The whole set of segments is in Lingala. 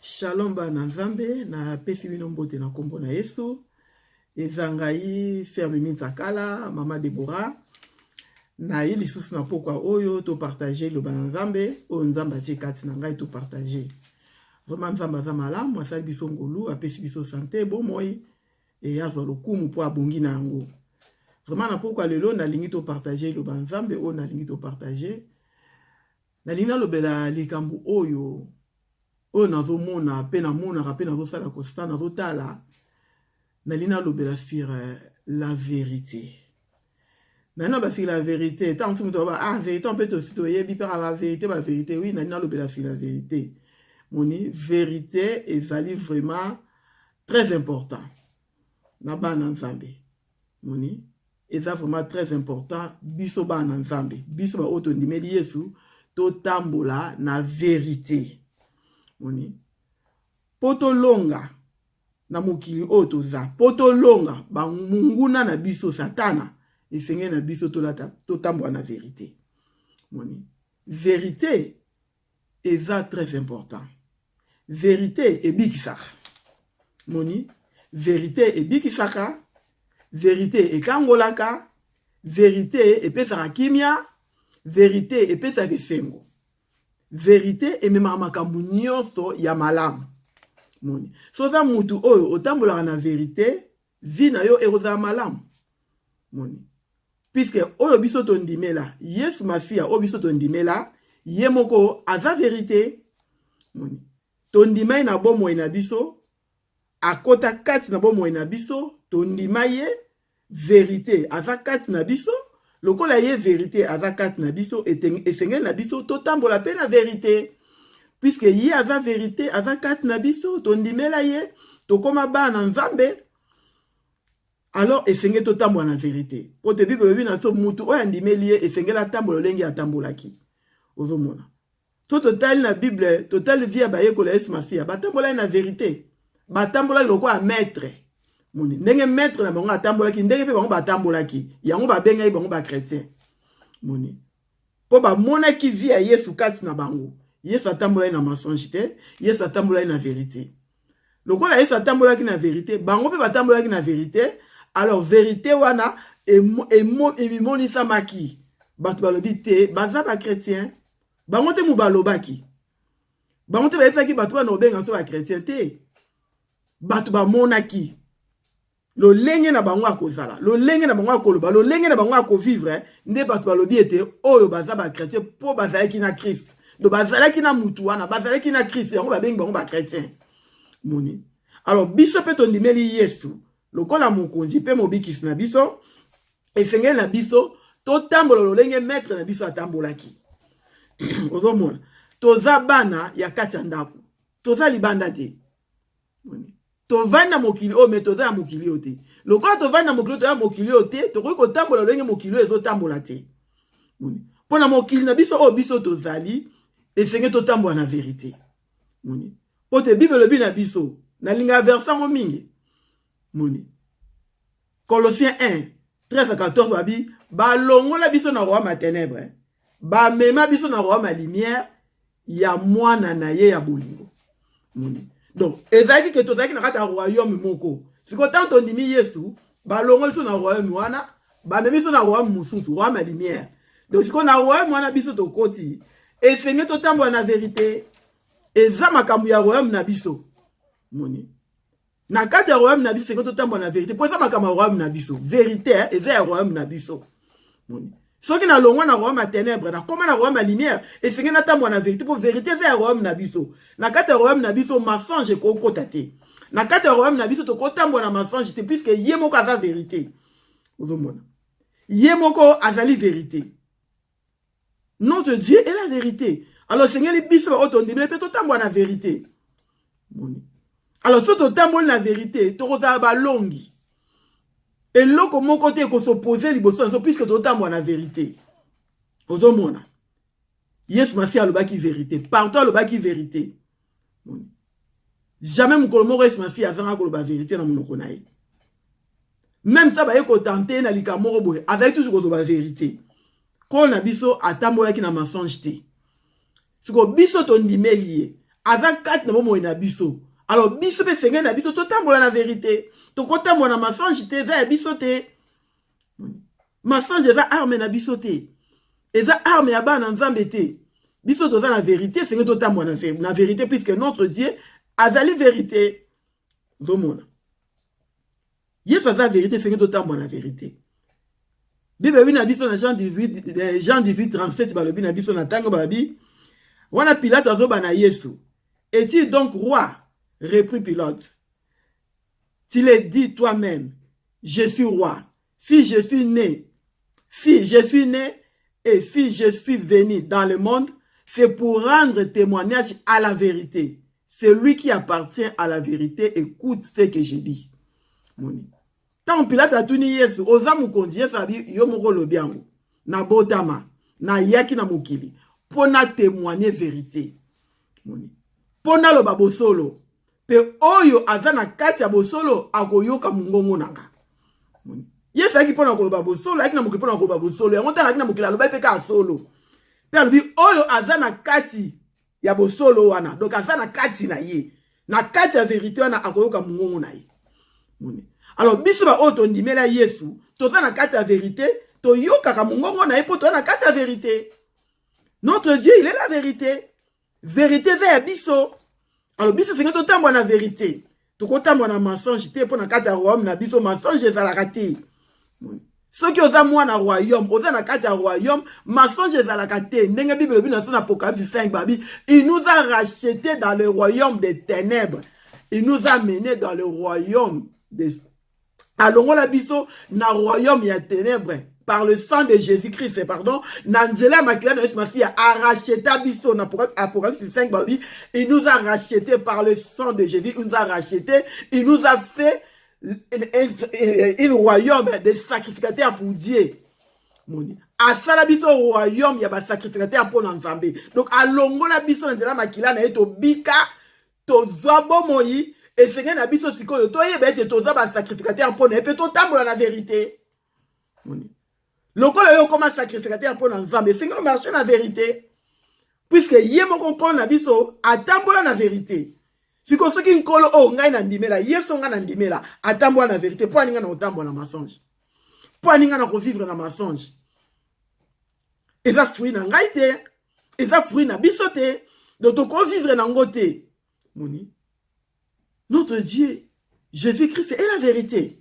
Shalom bana Nzambe na pesi bino mbote na kombo na Yesu. Ezangai ferme minzakala mama Deborah. Na ili susu na pokwa oyo to partager le bana Nzambe o Nzamba tie kati na ngai to partager. Vraiment Nzamba za malamu asali biso ngolu apesi biso santé bomoi et azwa lokumu po abongi na yango. Vraiment na pokwa lelo na lingi to partager le bana Nzambe o na lingi to partager. Na lina lobela likambu oyo o nazo mona pe na mona ka pe nazo sala constat nazo tala na lina lobela sur la vérité. Nana ba sur la vérité tant que tu va vérité on peut te citoyer bi par la vérité oui nana lobela sur la vérité. Moni vérité et value vraiment très important. Na bana Nzambe. Moni et ça vraiment très important biso bana Nzambe. Biso ba oto ndimeli Yesu to tambola na vérité. Moni poto longa na mokili oto za poto longa ba munguna na biso satana efenge na biso to tambola na vérité. Moni vérité est très important. Vérité et bikisaka. Moni vérité et bikisaka. Vérité et kangolaka. Vérité et pesaka kimia. Vérité et pesaka sengo. Vérité et même makambu nyonso ya malamu. Moni soza mutu oyo otambola na vérité vina yo eroza malamu. Moni puisque oyo biso tondimela Yesu mafia oyo biso tondimela ye moko aza vérité. Moni tondimai na bomo na biso akota kati na bomo na biso tondimaye vérité aza kati na biso. Lokola ye vérité ava kati na biso efengel na biso totambola pe na vérité puisque ye ava vérité ava kati na biso tondimela ye tokoma bana Nzambe alors efengel totambola na vérité po te bible bi na so mutu oyo andimeli ye efengel atambola lenge atambolaki ozomona so total na bible total via ba yekola Yesu mafia batambola na vérité batambola lokola maître. Moni ndenge maître na bango atambolaki ndenge pe bango batambolaki yango babengai bango ba chrétien. Moni po ba monaki via Yesu kati na bango Yesu atambolaki na mensonge te Yesu atambolaki na vérité. Lokola Yesu atambolaki na vérité bango pe batambolaki na vérité alors vérité wana emonisa maki bato balobi te baza ba chrétien bango te mu balobaki bango te baesaki bato wana obenga so ba chrétien te bato bamonaki lo lenge na bango akozala lo lenge na bango akoloba lo lenge na bango akovivre nde bato balobi ete oyo baza ba chrétien po bazalaki na Christ do bazalaki na mutu wana bazalaki na Christ yango babengi bango ba chrétien. Moni alors biso pe tondimeli Yesu lokola mokonzi pe mobikisi na biso efengeli na biso totambola lo lenge maître na biso atambolaki ozomona toza bana ya kati ya ndako toza libanda te. Moni tovanda mokili o me toza ya mokili o te lokola tovanda mokili toza mokili o te tokoki kotambola lolenge mokili ezotambola te. Moni mpona mokili na biso oyo biso tozali esenge totambola na vérité. Moni po te bible lobi na biso nalinga versango mingi. Moni Colossiens 1 13-14 babi balongola biso na royaume ya ténèbre bamema biso na royaume ya lumière ya mwana na ye ya bolingo. Moni donc ezaki ke tozaki na kata royaume moko siko tanto ndimi Yesu balongoli so na royaume wana bamemi so na royaume mususu royaume ya lumière donc siko na royaume wana biso tokoti efenge totambola na vérité eza makambo ya royaume na biso. Moni na kati ya royaume na biso siko totambola na vérité po eza makambo ya royaume na biso vérité eza ya royaume na biso. Moni soki na longwa na royaume ya ténèbre na koma na royaume ya lumière efenge na tambola na vérité po vérité eza ya royaume na biso. Na kati ya royaume na biso mensonge ekokota te na kati ya royaume na biso tokotambola na mensonge te puisque ye moko aza vérité. Ozomona ye moko azali vérité. Notre Dieu est la vérité. Alors Seigneur biso otondimeli pe totambola na vérité. Moni alors so totambola na vérité tokozala balongi eloko moko te ekosopose liboso na so puisque totambola na vérité. Ozomona Yesu mafia alobaki vérité partout alobaki vérité. Jamais mokolo moko Yesu mafia azanga koloba vérité na monoko na ye même ça baye kotante na likambo moko boye azali toujours koloba vérité ko na biso atambolaki na mensonge te siko biso tondimeli ye Aza 4 na bomo na biso. Alors biso pe senge na biso to tambola na vérité. To ko tambola na mensonge te za biso te. Mensonge za arme na biso te. Eza arme ya ba na nzambe te. Biso to za na vérité senge to tambola na vérité puisque notre Dieu azali vérité. Zomona. Yesu aza vérité senge to tambola na vérité. Bible na biso na Jean 18 37 balobi na biso na tango babi. Wana Pilate azoba na Yesu. Es-tu donc roi? Reprit Pilate. Tu l'as dit toi-même. Je suis roi. Si je suis né et si je suis venu dans le monde, c'est pour rendre témoignage à la vérité. Celui qui appartient à la vérité écoute ce que je dis. Tant Pilate a tout ni Yesu, oza mukonzi Yesu abi yo moko lobi yango. Na botama, na yaki na mokili. Pona témoigner vérité. Pona lo babosolo. Pe oyo azana kati ya bosolo akoyoka mungongo nanga. Yesu aki pona ko babosolo, aki na mokili pona ko babosolo. Yango tanga aki na mokili aloba pe ka solo. Pe alobi oyo azana kati ya bosolo wana. Donc azana kati na ye. Na kati ya vérité wana akoyoka mungongo na ye. Alors biso ba oto ndimela Yesu, toza na kati ya vérité, to yoka ka mungongo na ye po to na kati ya vérité. Notre Dieu, il est la vérité. Vérité vers biso. Alors biso c'est que tambo na vérité. To ko tambo na mensonge te po na kati ya royaume na biso mensonge za la raté. Ceux qui osa moi na royaume, osa na kati ya royaume, mensonge za la raté. Ndenge Bible bi na son Apocalypse 5 babi, il nous a rachetés dans le royaume des ténèbres. Il nous a menés dans le royaume des allons la biso na royaume ya ténèbres par le sang de Jésus-Christ, pardon, Nanzela Makila ma fille a racheté biso na Apocalypse 5 babi, il nous a racheté par le sang de Jésus, il nous a racheté, il nous a fait un royaume des sacrificateurs pour Dieu. Asala biso royaume ya ba sacrificateurs pour Nzambe. Donc alongo la biso Nanzela Makila na eto bika to zabo moyi. Et c'est un abisso sikoyo. Toi, il y a des sacrificateurs pour ne pas tambola la vérité. Le col est comme un sacrificateur pour l'ensemble. C'est un marché la vérité. Puisque y a mon col abisso à tambola la vérité. Si qu'on se qui col oh ngai nandimela, yeso nga nandimela, à tambola la vérité. Pour n'inga na tambola mensonge. Pour n'inga na revivre na mensonge. Et ça fruit na ngaite. Et ça fruit na bisote. Donc on vivre na ngote. Moni. Notre Dieu, Jésus-Christ est la vérité.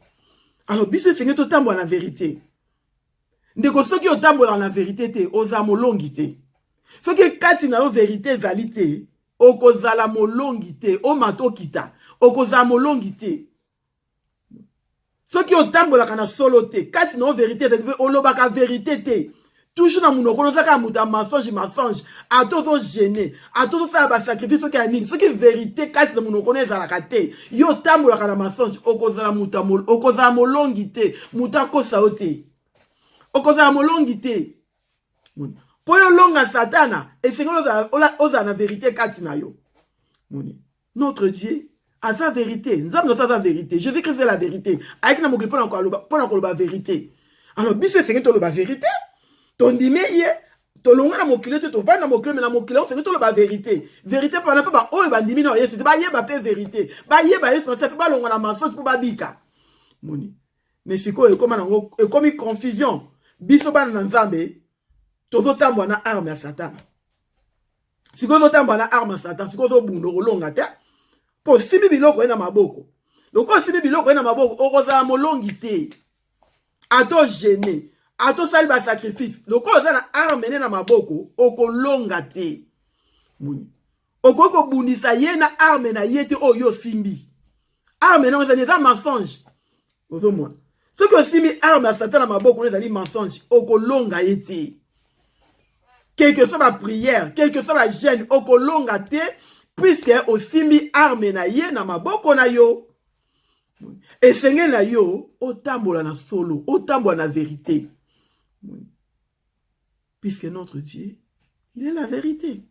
Alors, bis c'est que tambo la vérité. Ndeko soki o tambo la vérité te, oza molongi te. Soki kati na vérité valité, okozala molongi te, o mato kita, okozala molongi te. Soki o tambo la kana solo te, kati na vérité te, olobaka vérité te. Toujours dans mon ocolo, ça a un mensonge, à tout gêné, à tout faire un sacrifice, ce qui est une vérité, casse dans mon ocolo, ça a raté. Yo tambo la mensonge, au cause de la moutamol, au cause de la molongité, moutako saoté, au cause de la molongité. Pour yo longa satana, et c'est que la vérité, casse na yo. Notre Dieu a sa vérité, nous avons sa vérité. Jésus-Christ fait la vérité. Avec la mouki, pour encore la vérité. Alors, bis c'est que la vérité. Ton dimeye, to longa na mokile to va na mokile na mokile c'est que to la vérité. Vérité pas na pas o ba ndimi na yesu ba yeba pe vérité. Ba yeba yesu ça fait pas longa na mensonge pour ba bika. Moni. Mais siko e comme nango e comme confusion. Biso ba na nzambe to tambo na arme ya Satan. Siko to tambo na arme ya Satan, siko to bundo kolonga te. Po simi biloko ena maboko. Loko simi biloko ena maboko okoza molongi te. Ato gêné. Ato sali ba sacrifice. Loko oza na arme na maboko, oko longa te. Muni. Oko ko bundisa ye na arme na yete oyo simbi. Arme na oza neza mensonge. Ozo mwa. Ce que simbi arme à Satan na maboko neza li mensonge, oko longa yete. Quelle que soit ma prière, quelle que soit ma gêne, oko longa te, puisque o simbi arme na ye na maboko na yo. Et senge na yo, otambola na solo, otambola na vérité. Puisque notre Dieu, il est la vérité.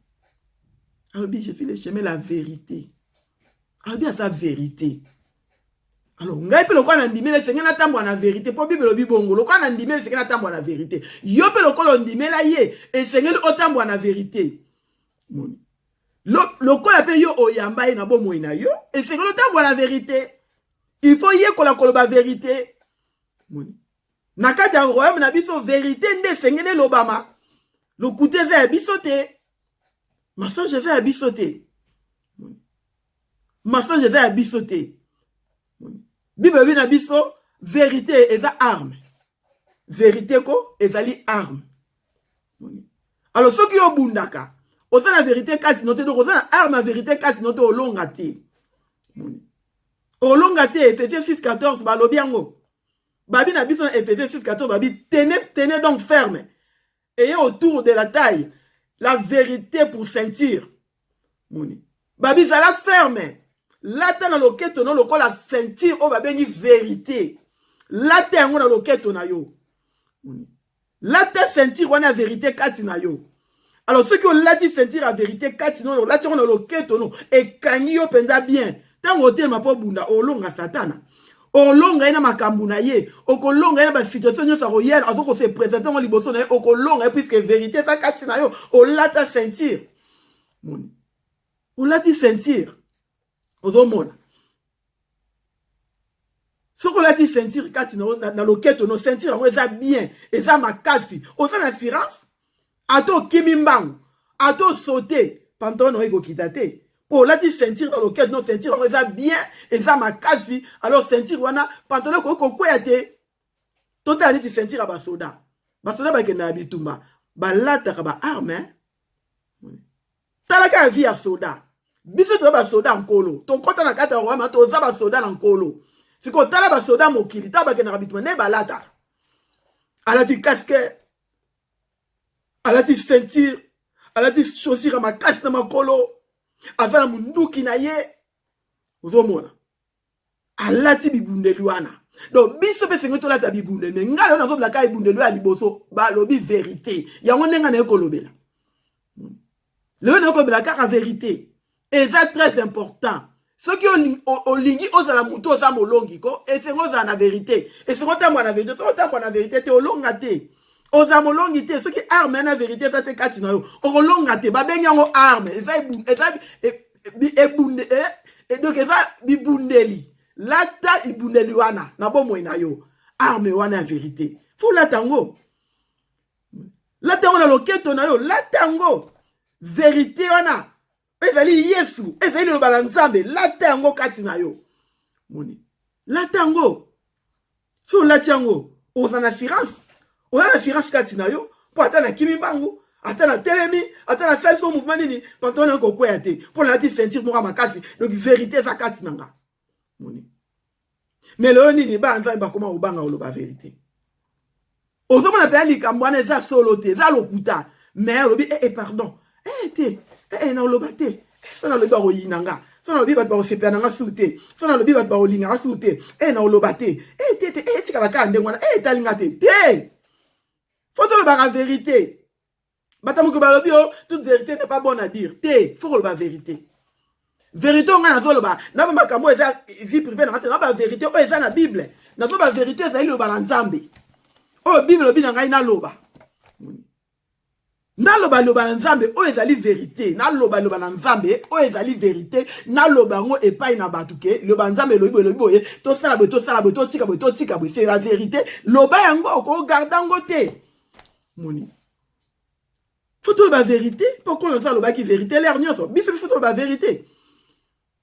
Alors, je suis le chemin, la vérité. Alors, bien sa vérité. Alors, ngai pe lokwa na ndimela senge na tambo na vérité. Po Bible lobi bongo, lokwa na ndimela senge na tambo na vérité. Yo pe lokwa ndimela ye, et senge o tambo na vérité. lokola pe yo oyamba na bomoi na yo et c'est que le temps la vérité il faut y koloba vérité na kati ya royaume na biso vérité nde sengele lobama le côté vers bisote mensonge vers bisote mensonge vers bisote Bible na biso vérité est arme vérité ko ezali arme alors ceux qui ont bundaka oza la vérité kasi noté donc oza na arme la vérité kasi noté olonga te olonga te Ephésiens 6:14 balobi yango babi na biso na Ephésiens 6:14 babi tenez donc ferme ayez autour de la taille la vérité pour ceinture babi zala ferme lata na loketo no lokola ceinture o babengi vérité lata yango na loketo na yo lata ceinture wana vérité kati na yo alors ceux qui ont lati ceinture la vérité kati no lata yango na loketo no ekangi yo penza bien tango otelema po bunda olonga satana olonga ina makambu na ye okolonga ina ba situation nyonso royale atoko se présenter ngo liboso na ye okolonga puisque vérité ça kati na yo olata ceinture olati ceinture ozomona soko olati ceinture kati na loketo no ceinture yango eza bien eza makasi oza na assurance ato okimi mbangu ato osote pantalon na ekokita te po olati ceinture na loketo no ceinture yango eza bien eza makasi alors ceinture wana pantalon ekokweya te totala neti ceinture ya basoda bakenda na bitumba balataka baarme talaka ya vie ya soda biso toza basoda nkolo tokɔta na kati ya rwama toza basoda na nkolo siko tala basoda mokili tala bakendaka bituma nde balataka alati casque alati ceinture alati chaussure ya makasi na makolo aza na munduki na ye ozomona alati bibundeli wana donc biso mpe senge tolata bibundeli me ngai oyo nazobelaka ebundeli ya liboso balobi vérité yango ndenge na ye kolobela lelo na ye kolobela kaka vérité eza très important soki olingi ozala mutu oza molongi ko esengo ozala na vérité esengo otambola na vérité soki otambola na vérité te olonga te oza molongi te soki arme na vérité eza te kati na yo okolonga te babengi yango arme donc eza bibundeli lata ibundeli wana na bomoi na yo arme wana ya vérité fo lata yango na loketo na yo lata yango vérité wana ezali yesu ezali loba na nzambe lata yango kati na yo moni lata yango so lata yango oza na assurance kati na yo po ata na kimi mbangu ata na telemi ata na sali so mouvement nini pantalon na kokweya te mpo nalati ceinture moko makasi donc vérité eza kati na nga moni mais lelo nini bana nzambe bakoma kobanga oloba vérité ozomona mpe ya likambo wana eza solo te eza lokuta mais olobi pardon te na oloba te so na lobi bakoyina nga so na lobi bato bakosepela na nga su te so na lobi bato bakolinga nga su te na oloba te tikala kaka ndenge wana etalinga te fo tolobaka vérité bato moke balobi toute vérité n'est pas bonne à dire te fo koloba vérité vérité o ngai nazoloba na bamakambo eza vie privée nanga te na bavérité oyo eza na bible nazoba vérité ezali loba na nzambe oyo bible lobi na ngai naloba naloba na nzambe oyo ezali vérité naloba na nzambe oyo ezali vérité naloba yango epai na bato ke loba nzambe elobi boye tosala boye totika boye c'est la vérité loba yango okogarda yango te moni fo toloba vérité pourquoi naza alobaki vérité lere nyonso biso fo toloba vérité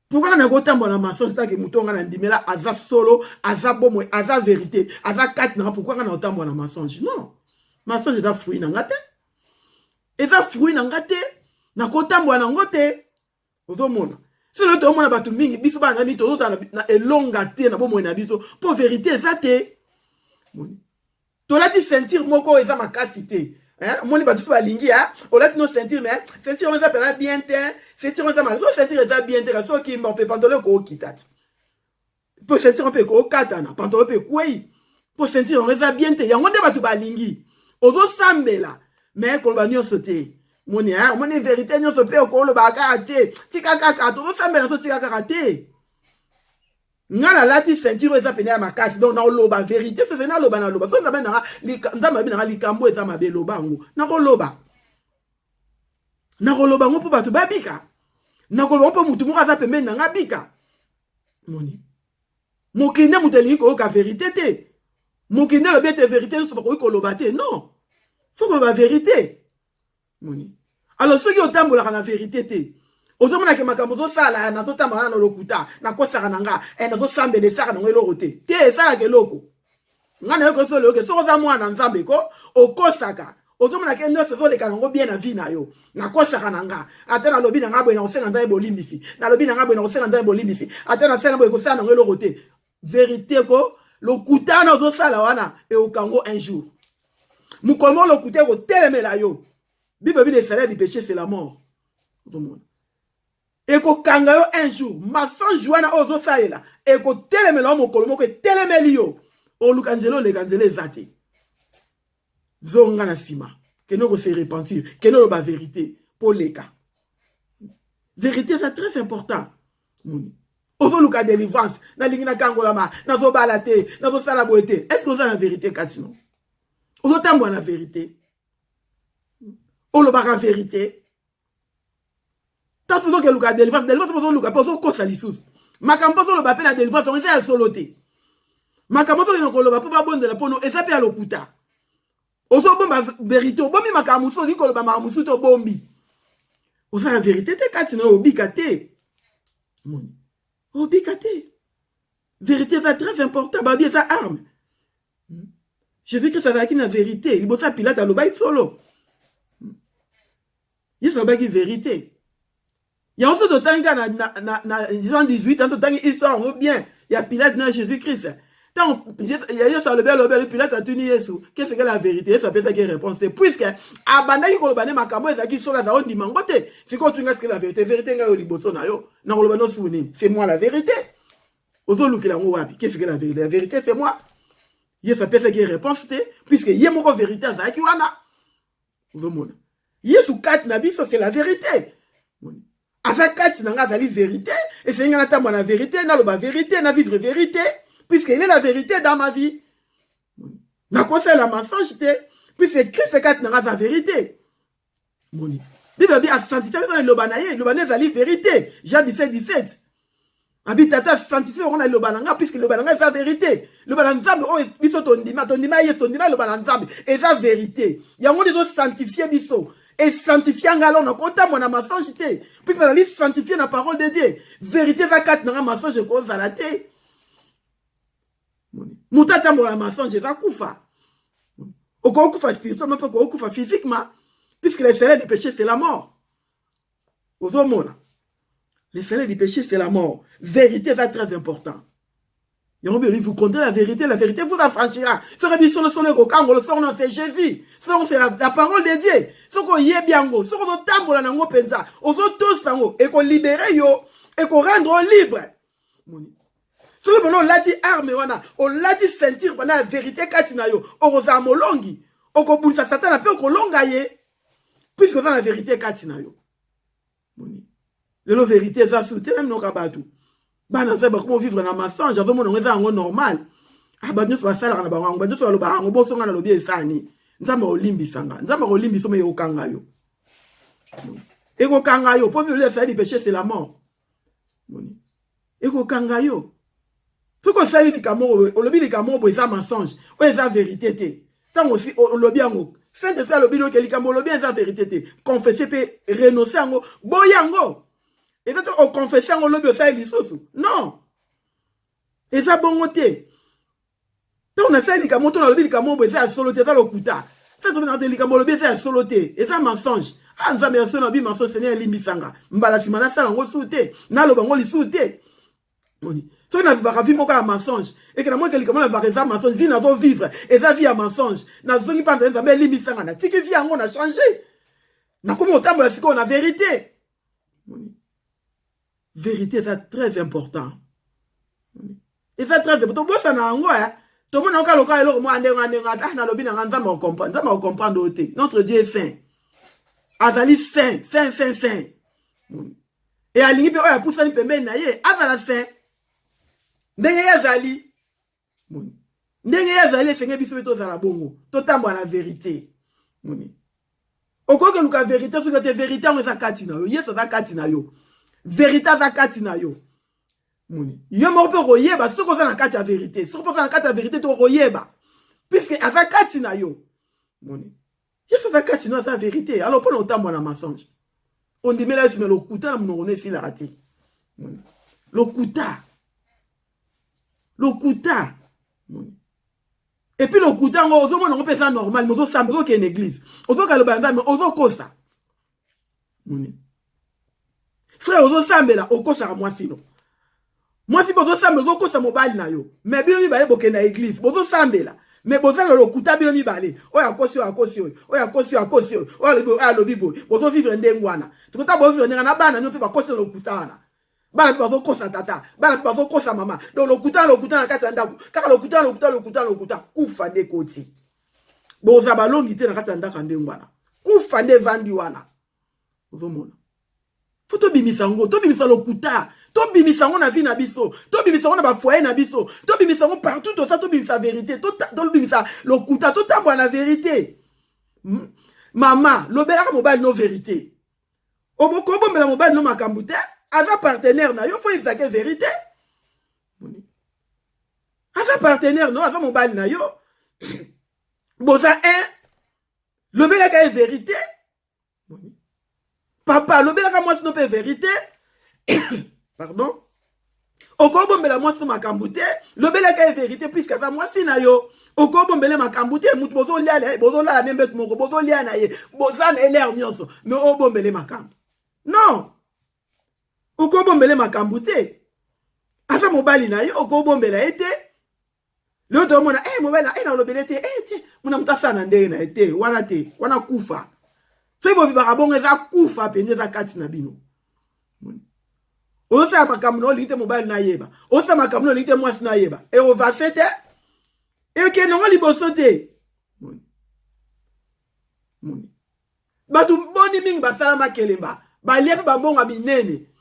pourquoi na kotambola na mensonge tanke moto nga na ndimela aza solo aza bomoi aza vérité aza kati nanga pourquoi nga na kotambola na mensonge non mensonge eza fruit na nga te eza fruit na nga te nakotambola nango te ozomona selo tomona bato mingi biso bana na mito tozala na elonga te na bomoi na biso po vérité eza te tolati ceinture moko eza makasi te moni bato so balingi olati no ceinture mais ceinture eza pena bien te ceinture eza makasi so ceinture eza bien te kasi okimba mpe pantalon ekookita te po ceinture mpe ekookatana pantalon mpe ekwei po ceinture eza bien te yango nde bato balingi ozosambela mais koloba nyonso te moni vérité nyonso mpe okoloba kaka te tika kaka tozosambela so tika kaka te nga nalati ceinture eza pene ya makasi donc naoloba vérité so naloba so nzambe nanga likambo eza mabe loba yango nakoloba yango mpo bato babika nakoloba mpo mutu moko aza pembeni na nga bika moni mokinde mutu elingi koyoka vérité te mokinde alobi ete vérité nyonso bakoki koloba te non fo koloba vérité moni alors soki otambolaka na vérité te ozomonake makambo ozosala nazotambola na lokuta nakosaka na nga nazosambela esaka nango eloko te esalaka eloko nga nayoki so leyoke soki oza mwana nzambe ko okosaka ozomonake nyonso ezoleka nango bien na vie na yo nakosaka na nga ata nalobi na nga boye nakosenga nzambe bolimbisi nalobi na nga boye nakosenga nzambe bolimbisi ata nasala boye kosala nango eloko te vérité ko lokuta na ozosala wana eokango un jour mokomo lokuta ekotelemela yo bible bi le salaire du péché c'est la mort ozomona ekokanga yo un jour masange wana oyo ozosalela ekotelemela yo mokolo moko etelemeli yo oluka nzela oleka nzela eza te zonga na nsima kende okose repentir kende oloba vérité mpo leka vérité eza très important moni ozoluka délivrance nalingi nakangolama nazobala te nazosala boye te est ce que oza na vérité kati no ozotambola na vérité olobaka vérité taso ozokeluka délivrance délivrance ozoluka mpe ozokosa lisusu makambo ozoloba mpe na délivrance ongo eza ya solo te makambo ozokende koloba mpo babondela mpono eza mpe ya lokuta ozobomba vérité obombi makambo mosusu olingi koloba makambo mosusu te obombi oza na vérité te kati na oyo obika te moni obika te vérité eza très important balobi eza arme jésus-christ azalaki na vérité liboso ya pilate alobaki solo yesu alobaki vérité yango so totangi kaka na Jean 18 totangi histoire yango bien ya pilate na jésus-christ ntango yesu alobi pilate atuni yesu qu'est-ce que la vérité yesu apesaki réponse te puisque abandaki koloba nde makambo ezalaki solo aza ondima ngo te sikoyo otungi ce que la vérité vérité ngai oyo liboso na yo nakoloba nosuku nini c'est moi la vérité ozolukela yango wapi qu'est-ce que la vérité c'est moi yesu apesaki réponse te puisque ye moko vérité azalaki wana ozomona yesu kati na biso c'est la vérité aza kati na nga azali vérité esengi nga natambola na vérité naloba vérité na vivre vérité puisqu'il est la vérité dans ma vie. Na conseil la mensonge te puisque Christ kati na nga aza vérité moni bible bi asanctifie biso na liloba na ye liloba na ezali vérité Jean 17 abi tata asanctifie bango na liloba na nga puisque liloba na nga eza vérité liloba na nzambe oyo biso tondima ye tondima liloba na nzambe eza vérité yango nde ezosanctifie biso esanctifie nga alors nakotambola na mensonge te puisque nazali sanctifie na parole de Dieu vérité eza kati na nga mensonge ekozala te moto atambola na mensonge eza kufa okokufa spirituellement mpe okokufa physiquement puisque le salaire du péché c'est la mort ozomona le salaire du péché c'est la mort vérité eza très important yango bien vous comptez la vérité vous affranchira soki biso solo ekokangolo soki non c'est Jésus soki c'est la parole de Dieu soki oyebi yango soki ozotambola nango mpenza ozotosa yango ekolibere yo ekorendre libre soki pona olati arme wana olati sentir pona ya vérité kati na yo okozala molongi okobundisa satana mpe okolonga ye puisque oza na vérité kati na yo lelo vérité eza sulu te na minoka bato bana nzambe bakoma vivre na mensonge azomona ngo eza yango normal bato nyonso basalaka na bango yango bato nyonso balobaka yango bosonga na lobi esani nzambe akolimbisanga nzambe akolimbisa mo ekokanga yo ekokanga yo mpo vivre esali péché c'est la mort ekokanga yo soki osali likambo olobi likambo bo eza mensonge oyo eza vérité te ntango olobi yango saint-esprit alobi noke likambo olobi eza vérité te confesse mpe renonce yango boya yango eza to oconfesse yango olobi osali lisusu non eza bongo te ntango nasali likambo to nalobi likambo bo eza ya solo te eza lokuta saint-esprit likambo olobi eza ya solo te eza mensonge nzambe ya solo nabi mensonge seigneur elimbisanga mbala nsima nasala yango susu te naloba yango lisusu te soki navivaka vi moko ya mensonge eke na moi likambo navivaka eza mensonge vi nazovivre eza vi ya mensonge nazongi mpa nzambe elimbisanga natiki vi yango na change nakomi kotambola sikoyo na vérité vérité eza très important eza très important bosana yango tomona oka loka eloko mwa ndenge ata nalobi nanga nzambe akokomprendre oyo te notre Dieu est fin azali fin e alingi mpe oyo apusani pembeni na ye azala fin ndenge ye azali esenge biso mpe tozala bongo totambola na vérité okoki koluka vérité soki te vérité yango eza kati na yo yesu aza kati na yo vérité aza kati na yo moni yo moko mpe koyeba soki oza na kati ya vérité soki mpe oza na kati ya vérité to koyeba puisque aza kati na yo moni yesu aza kati na aza vérité alors mpona otambola na mensonge ondimela yesu me lokuta na monoko no esilaka te lokuta moni et puis lokuta yango ozomona yango mpe eza normal me ozosamba ozokende église ozokaloba nzambe ozokosa moni frère ozosambela okosaka mwasi no mwasi mpe ozosambela ozokosa mobali na yo me bino mibale bokende na église bozosambela me bozala lokuta bino mibale oyo akosi oyo akosi oyo oyo akosi oyo akosi oyo oyo alobi boye bozovivre ndenge wana sikota bozovivre ndenge na bana nio mpe bakosi na lokuta wana bana mpe bazokosa tata bana mpe bazokosa mama donc lokuta na kati ya ndako kaka lokuta kufa nde koti boza balongi te na kati ya ndako ya ndenge wana kufa nde evandi wana ozomona fo tobimisa yango tobimisa lokuta tobimisa yango na vie na biso tobimisa yango na bafoye na biso tobimisa yango partout tosa tobimisa vérité tobimisa lokuta totambola na vérité mama lobelaka mobali no vérité obokobombela mobali no makambo te aza partenaire na yo fo yebisake vérité aza partenaire no aza mobali na yo boza un lobelaka ye vérité papa lobelaka mwasi no mpe vérité pardon okobombela mwasi no makambo te lobelaka ye vérité puisque aza mwasi na yo okobombele makambo te mutu bozolala ne mbetu moko bozolia na ye boza na elere nyonso me obombele makambo non okobombele makambo te aza mobali na yo okobombela ye te leo tomona mobali na nalobele te te muna mutu asala na ndenge na ye te wana kufa soki bovivaka bongo eza kufa mpenza eza kati na bino osala makambo na olingi te mobali nayeba osala makambo na olingi te mwasi nayeba eovase te ekende ngo liboso te bato boni mingi basala makelemba balia mpe bambonga minene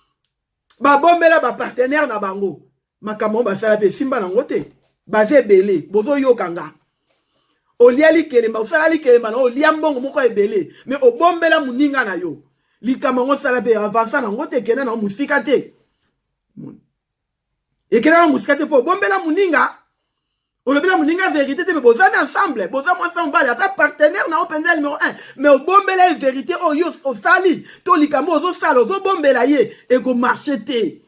babombela bapartenaire na bango makambo ngo basala mpe esimba nango te baza ebele bozoyokanga olia likelemba osala likelemba na olia mbongo moko ebele me obombela moninga na yo likambo ngo osala mpe avansa nango te ekende nango mosika te ekende nango mosika te mpo obombela moninga olobela moninga vérité te me bozani ensemble boza mwasi mobali aza partenaire na yo mpenza numéro 1 me obombela ye vérité oyo osali to likambo ozosala ozobombela ye ekomarche te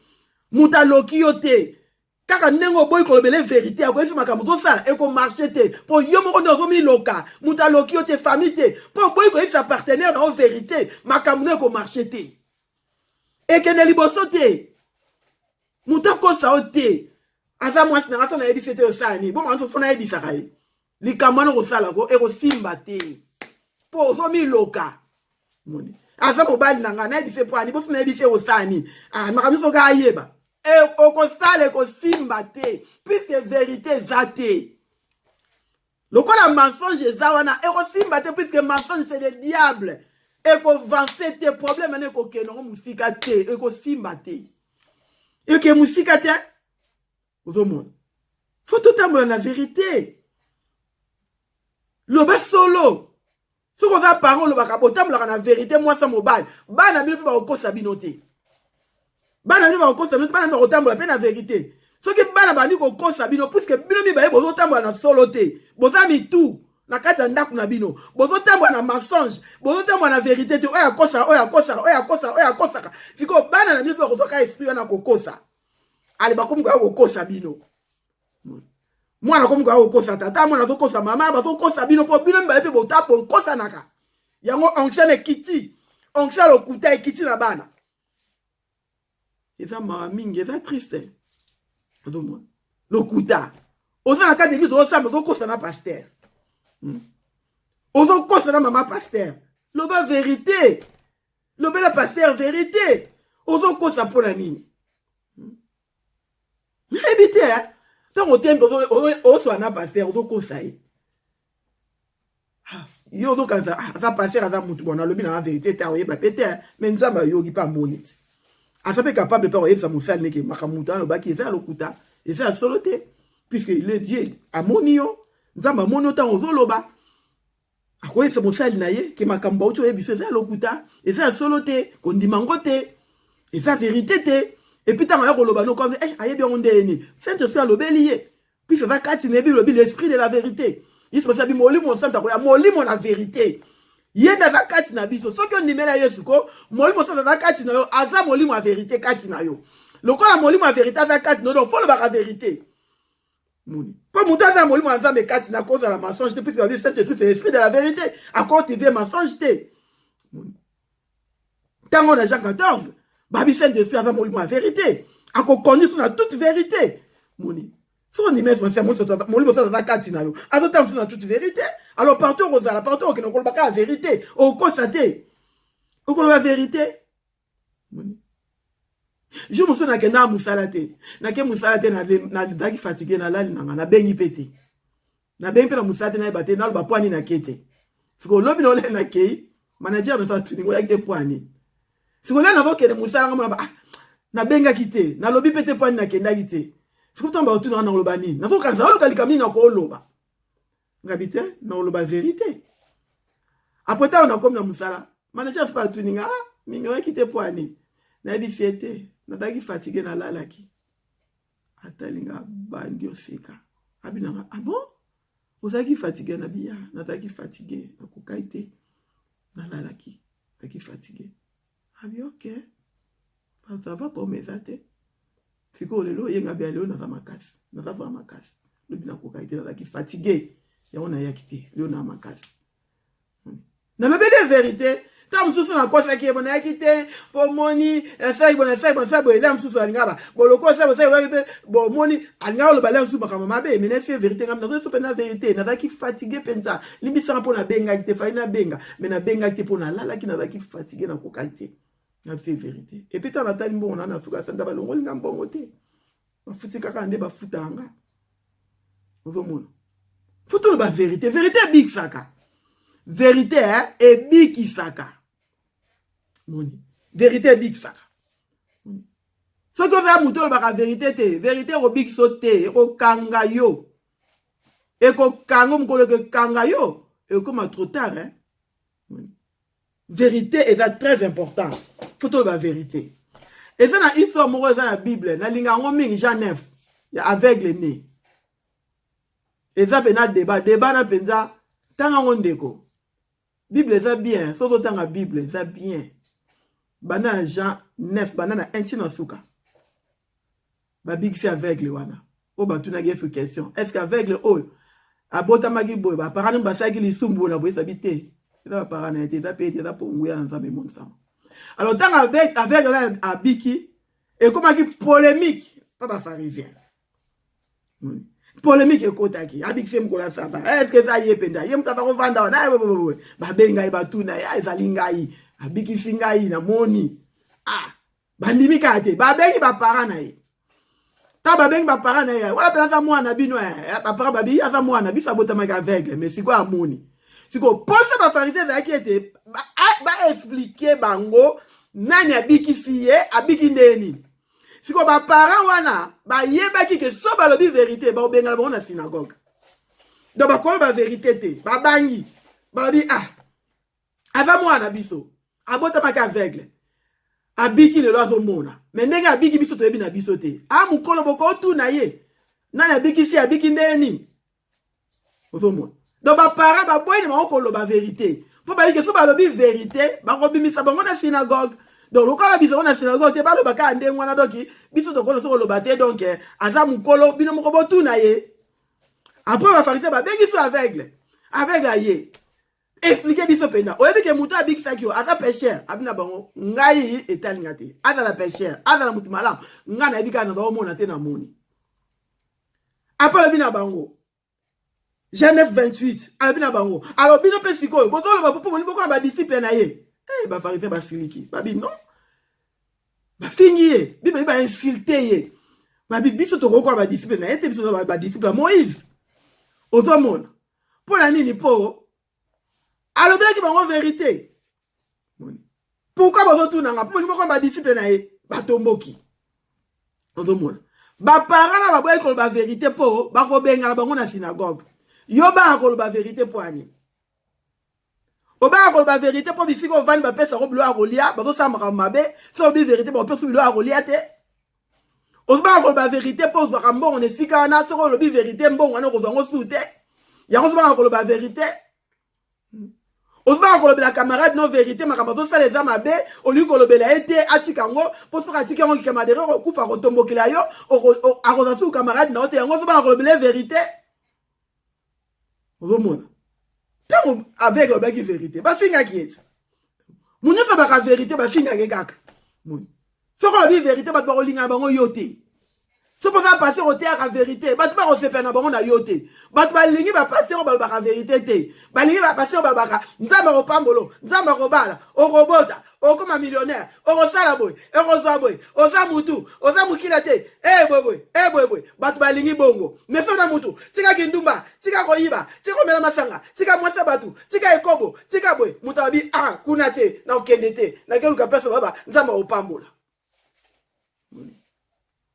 moto aloki yo te kaka ndenge oboyi kolobela vérité akoyebi makambo ozosala ekomarche te mpo yo moko nde ozomiloka moto aloki yo te famille te mpo oboyi koyebisa partenaire na yo vérité makambo no ekomarche te ekende liboso te moto akosa yo te aza mwasi na ngaso nayebisi te osala nini bomaka nso fo nayebisaka ye likambo wana kosalako ekosimba te mpo ozomiloka aza mobali na ngai nayebise mpo ani boso nayebisi osala nini makambo soki ayeba okosala ekosimba te puisque vérité eza te lokola mensonge eza wana ekosimba te puisque mensonge c'est le diable ekovanse te problème ane ekokende ngo mosika te ekosimba te eke mosika te ozomona fo totambola na vérité loba solo soki oza parent olobaka botambolaka na vérité mwasa mobali bana bino mpe bakokosa bino te bana bino bakokosa bino te bana bino bakotambola mpe na vérité soki bana bandi kokosa bino puiske bino mibale bozotambola na solo te boza mitu na kati ya ndako na bino bozotambola na mensonge bozotambola na vérité te oyo akosaka oyo akosaka oyo akosaka oyo akosaka sikoyo bana na bino mpe bakotoka esprit wana kokosa ale bakomi koya kokosa bino mwana komi koya kokosa tata mwana azokosa mama bazokosa bino mpo bino mibale mpe botapo nkosanaka yango onction ekiti onction lokuta ekiti na bana eza mawa mingi eza triste odomona lokuta oza na kati eglise ozosamba ozokosa na paster ozokosa na mama paster loba vérité lobela paster vérité ozokosa mpo na nini nayebi te ntango otembe ozoswa na paster ozokosa ye yo ozokanisa aza paster aza motu bona alobi na vérité te aoyeba pe te me nzambe ayoki mpe amoni te aza mpe capable mpe akoyebisa mosali neke makambo motu alobaki eza ya lokuta eza ya solo te puisque il est Dieu amoni yo nzambe amoni yo ntango ozoloba akoyebisa mosali na ye ke makambo bauti oyebisa eza ya lokuta eza ya solo te kondima ngo te Et ça, vérité, et puis, tant qu'on l'a comme aïe, bien, on est Saint-Esprit a l'obélié. Puis, ça va catiner, l'esprit de la vérité. Il se passe, mon la vérité. Yenda za kati na biso soki ondimela Yesu ko molimo sa za kati na yo aza molimo a vérité kati na yo lokola molimo a vérité za kati na yo faut la vérité moni pas mutu aza molimo aza me kati na cause la mensonge depuis que cet esprit c'est l'esprit de la vérité à cause tu veux mensonge te moni tango na Jean 14 babi saint esprit aza molimo a vérité a ko connaître sur toute vérité moni so ni mettre molimo sa za kati na yo azo tam sur toute vérité. Alors, partout aux ala, partout au Kénokol, la vérité, au constaté. Au la vérité. Je me souviens que na musalate. Na ke musalate na daki fatigué na lali na bengi pété. Na bengi pété na musalate na ebate na ba poani na kete. Siko lobi no le na kei, manager na fatu ningo yakite poani. Siko le na voke de musala ngoma ba na benga kite, na lobi pété poani na kenda kite. Siko tamba otu na lobani. Na voka za oluka likamini na ko loba. Ngabite na oloba vérité. Après ça on a comme na musala. Manager fa tuninga mingo ekite poani. Na bi fiete, na daki fatigué na lalaki. Atalinga bandi ofika. Abinanga ah bon? Ozaki fatigué na biya, na daki fatigué na kukaite na lalaki. Daki fatigué. Abi OK. Ça va pour mes até. Siko lelo yenga bia lelo na makasi. Na va makasi. Le bina kukaite na daki fatigué. Et on a yakité, on a makasi. Na me belle vérité, tant mususu na kosa ki bona yakité, pour moni, ça bon là mususu alingaba. Bon le kosa bon moni, alingaba le bala mususu bakama mabe, mais na fait vérité ngam na so pena vérité, na daki fatigué penza. Limisa pour na benga ki te fa na benga, mais na benga ki te pour na lala ki na daki fatigué na kokalite. Na fait vérité. Et puis tant na tali bon na suka sanda balongo ngam bongo te. Ba futi kaka ande ba futanga. Ozo mona. Faut tout la vérité. Vérité est big saka. Vérité est big saka. Moni. Vérité est big saka. Ce que vous avez la vérité te. Vérité est big sauté. Eko kanga yo. Eko kango mkolo ke kanga yo. Et comme trop tard. Vérité est très important. Faut tout la vérité. Et ça na histoire moro dans la Bible. Na linga ngoming Jean 9. Ya aveugle né. Et ça pena débat na penza tanga ngondeko Bible ça bien soto tanga Bible ça bien bana Jean 9 banana intina suka ba big fi aveugle wana o batuna gefu question est-ce qu'aveugle o abota magi boy ba parana basaki lisumbu na boy sabité ça parana été ça pété ça ponguya na nzambe monsa alors tanga aveugle là abiki et comme qui polémique pas ba farisien polémique ekotaki abik fem kola saba est-ce que ça yependa yem tata ko vanda na ba benga batuna ya ezalingai abiki fingai na moni bandimi kate ba bengi ba parana ye ta ba bengi ba parana ye wala pela mwana bino ba para babi asa mwana bisa bota maka aveugle mais siko amoni siko pense ba farisien za kiete ba expliquer bango nani abiki fiye abiki ndeni. Si vous avez des parents, vous avez que si vous avez la vérité, vous avez la synagogue. Donc, vous avez la vérité. Vous avez dit, avant moi, vous avez dit, vous avez dit, aveugle. Abiki le loazo mona. Mais nega abiki biso to ebina biso te. Mukolo boko tu na ye. Na abiki fi abiki ndeni. Ozo mona. Donc, ba parents ba boy ma okolo ba vérité. Faut pas dire que si vous avez la vérité, ba robimisa bango na synagogue. Donc, le cas biso na synagogue, te ba lo baka ande ngwana doki, biso to kono so lo bate donc aza mukolo bino moko botu na ye. Après va fariter ba bengi so aveugle. Aveugle aye. Expliquer biso pena. Oyebi ke muta big sakio aza pécheur, abina bango ngai etalinga te. Aza la pécheur, aza la mutu malam, ngana ebika na do mona te na moni. Après le bina bango. Genève 28, abina bango. Alors bino pe siko, bozo lo ba popo ni boko ba disciple na ye. Ba fariter ba filiki. Babi non. Ba fingiye, bible ba insulter ye. Babi biso to ko ba disciple na ete biso ba disciple Moïse. Ozomona. Pour la nini po. Alors bien qu'il va en vérité. Pourquoi vous retournez en rapport? Pourquoi ba disciple na ye ba tomboki. Ozomona. Ba parana ba boy ko ba vérité po, ba ko benga ba ngona synagogue. Yo ba ko ba vérité po ani. Oba ko ba vérité pour bisiko vani ba pesa ko bilo arolia, ba so samaka mabe, so bi vérité ba pesa bilo arolia te. Oba ko ba vérité pour zo kambo on efika na so ko lo bi vérité mbongo na ko zo ngo sute. Ya ko ba ko ba vérité. Oba ko la camarade non vérité makamba so sala eza mabe, oli ko lobela ete atikango, po so atikango ki camarade ko kufa ko tombokela yo, a ko su camarade na ote yango so ba ko lobela vérité. Ozomona. Tant avec le blague vérité, ba finga qui est. Mon nyonso ba vérité ba finga ke kaka. Mon. So ko la vérité ba ba linga bango yote. So pour ça passer au théâtre vérité, ba tu ba receper na bango na yote. Ba tu ba lingi ba passer au ba vérité te. Ba lingi ba passer au ba nzamba ko pambolo, nzamba ko bala, o robota, o comme millionnaire, o sala boy, o zaboy, o za mutu, o za mukila te. Boy, ba tu ba lingi bongo. Mais so na mutu, tika kindumba, tika ko yiba, tika mela masanga, tika mwasa batu, tika ekobo, tika boy, mutabi kuna te, na okende te. Na kelu ka pesa baba, nzamba ko pambola.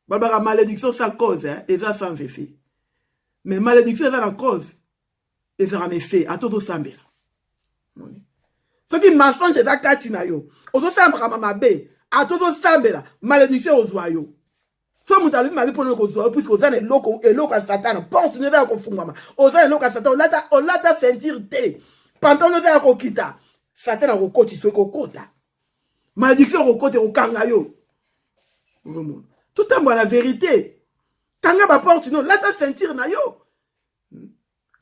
Barbara, malédiction, ça cause, hein, et ça sans effet. Mais malédiction, ça la cause, et ça en effet, à tout sambe. Ce qui mensonge, c'est ça katina yo. Ozo sambe kama bé, à tout sambe la, malédiction aux oyo. So mutalu ma be pono ko zo, puisque aux ane loko et loko à Satan, porte ne va ko fungama. Aux ane loko à Satan, on l'a sentir te. Pantalon ne va ko kita. Satan a ko koti so ko kota. Malédiction ko kote ko kanga yo. Vraiment. Tout le temps, la vérité. Quand on va porter, non, là, tu sentir na yo.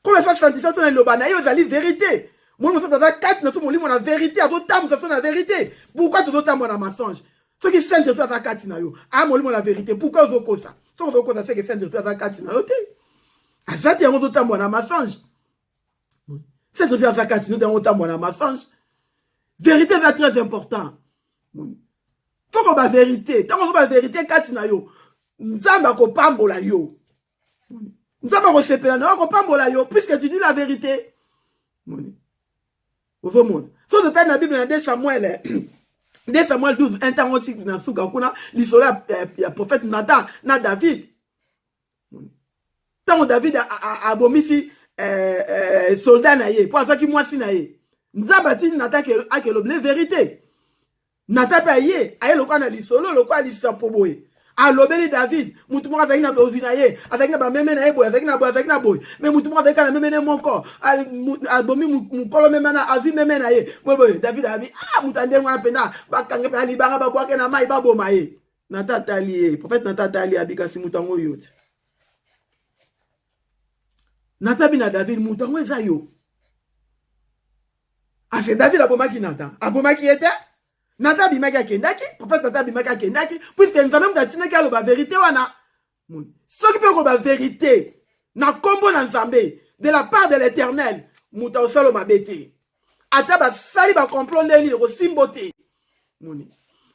Quand on va sentir ça, c'est la vérité. Moi, je suis dans la carte, je suis dans la vérité. À tout temps, je suis dans la vérité. Pourquoi tout le temps, on a mensonge? Ceux qui sentent dans la carte, ah, moi, la vérité. Pourquoi vous avez ça? Ceux qui ont ça, c'est que sentent dans la carte, à ça, tu as tout le temps, on a mensonge. C'est dans la carte, nous avons autant, on a mensonge. Vérité, c'est très important. Faut qu'on va vérité. Tant qu'on va vérité, katina yo. Nzamba ko pambola yo. Nzamba ko sepela na ko pambola yo puisque tu dis la vérité. Au monde. So de la Bible dans 2 Samuel 2 Samuel 12 interrogatif na suka kuna l'isola prophète Nathan na David. Tant David a bomifi soldat na ye pour ça qui moi si na ye. Nzamba ti Nathan a que le vérité. Nata paye, aye lokwa na lisolo, lokwa lisa poboye. A lobeli David, mutu mo avec na bozina ye, avec na ba meme na ye boy, avec na boy. Mais mutu mo avec na meme na mon corps. A bomi mu kolo meme na azi meme na ye. Boy, David abi, mutu ande ngwana pena, ba kange pa libanga ba boake na mai ba boma ye. Nata tali, prophète Nata tali abika si mutu ngo yote. Nata bi na David mutu ngo eza yo. A fait David aboma ki Nata. Aboma ki était Nata bimaka kendaki, prophète Nata bimaka kendaki, puisque nous avons dit que la vérité wana. Ce qui peut la vérité, na kombo na nzambe, de la part de l'Éternel, muta osalo mabete. Ata ba sali ba complot ndeni ko simbote.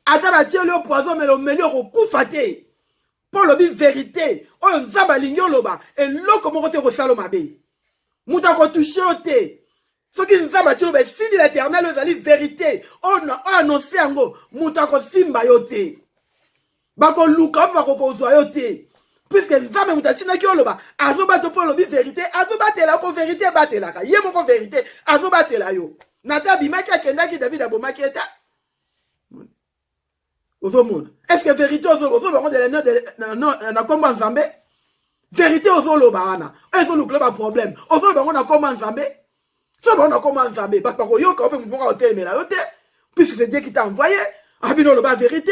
Ata ba tie le poison mais le melio ko kufate. Pour le vérité, o nzamba lingyo loba, et loko moko te ko salo mabe. Muta ko toucher ote. Ce qui nous a battu, c'est si l'Éternel nous a dit vérité. On a annoncé en gros, moutako simba yote. Bako luka, bako zoyote. Puisque nous avons moutati na kioloba, azobato pour le vérité, azobate la ko vérité bate la ka. Yé mon vérité, azobate la yo. Nata bimaki akendaki David abomaki eta. Ozomona. Est-ce que vérité ozoloba de la na komba nzambe? Vérité ozoloba wana. Ezoluka ba problème. Ozoloba na komba nzambe. Ça va, on a commencé à me faire parce que quand on peut me mais la yote, puisque c'est Dieu qui t'a envoyé, abino le bas vérité.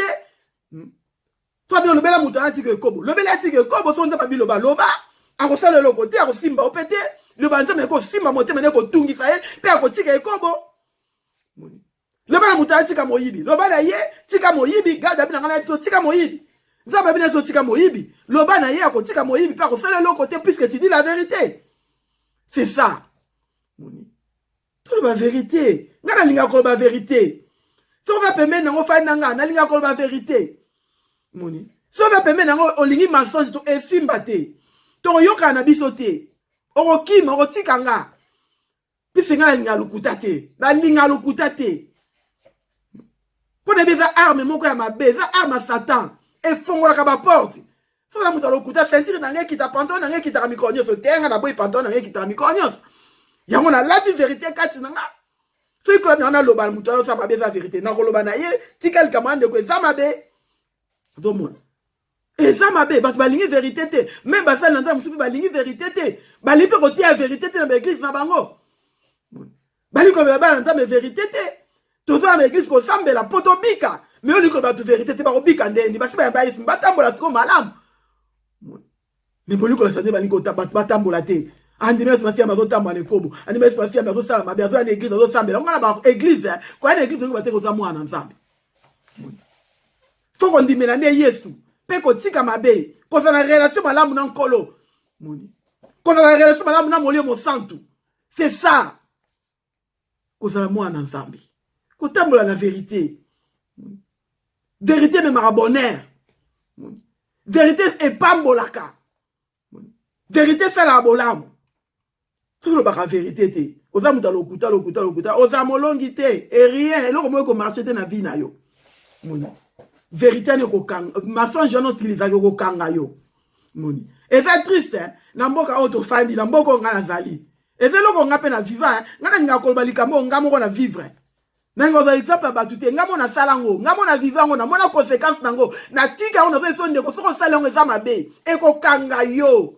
Toi, bien le bel amour, tu as kobo. Le bel amour, kobo, son pas bilo baloba. A ressale le côté, a simba au pété. Le banzé, mais ko simba monté, mais ko tungi faye, père ko tika kobo. Le bel amour, tika moyibi. Le bel aye, tika moyibi, garde abina ngana so tika moyibi. Zaba bina so tika moyibi. Le bel aye, ko tika moyibi, père ko sale le côté, puisque tu dis la vérité. C'est ça. Tout la vérité. Ngana linga ko la vérité. Si on va permettre nango fa nanga, na linga ko la vérité. Moni. Si on va permettre nango o lingi mensonge to efimbate. To yoka na bisote. O kima o tikanga. Puis ngana linga lukutate. Na linga lukutate. Pour ne beza arme moko ya mabe, za arme Satan. E fongola ka ba porte. So na muta lukuta sentir na nge kita panton na nge kita mikonyo so tenga na boy panton na nge kita mikonyo. Yango na la vérité kati nanga. Ce que l'on a loba mutualo ça mabe la vérité. Na loba na ye, tika le camarade de ça mabe. Do mon. Et ça mabe, parce que balingi vérité te. Même basa landa musubi balingi vérité te. Bali pe côté la vérité te na église na bango. Bali ko ba landa me vérité te. Tout ça na église ko sambela potobika. Mais on dit que ba tu vérité te ba obika ndeni. Basi ba ba isu batambola siko malam. Mais boli ko la sande bali ko batambola te. Andime se mafia mazo tamba ne kobo. Andime se mafia mazo sala mabe azo na église azo sambela. Ngana ba église, kwa na église ngo bateko za mwana nzambe. Faut qu'on dimena ne Yesu. Pe ko tika mabe. Ko za na relation malamu na nkolo. Moni. Ko za na relation malamu na molio mo santu. C'est ça. Ko za mwana nzambe. Ko tambola na vérité. Vérité me marabonnaire. Vérité et pambolaka. Vérité fait la bolamu. Sur le baka vérité te. Oza muta lokuta. Oza molongi te. Et rien. Et l'on ko marcher te na vie na yo. Moni. Vérité ne ko kanga. Mensonge no tiliza ko kanga yo. Moni. Et c'est triste hein. Na mboka auto family, na mboka ngana zali. Et c'est loko ngape na vivre hein. Ngana ngako balika mo ngamo na vivre. Na ngoza exemple ba tuté ngamo na salango, ngamo na vivre ngo na mona conséquence nango. Na tika on a sonde ko soko salango za mabe. E ko kanga yo.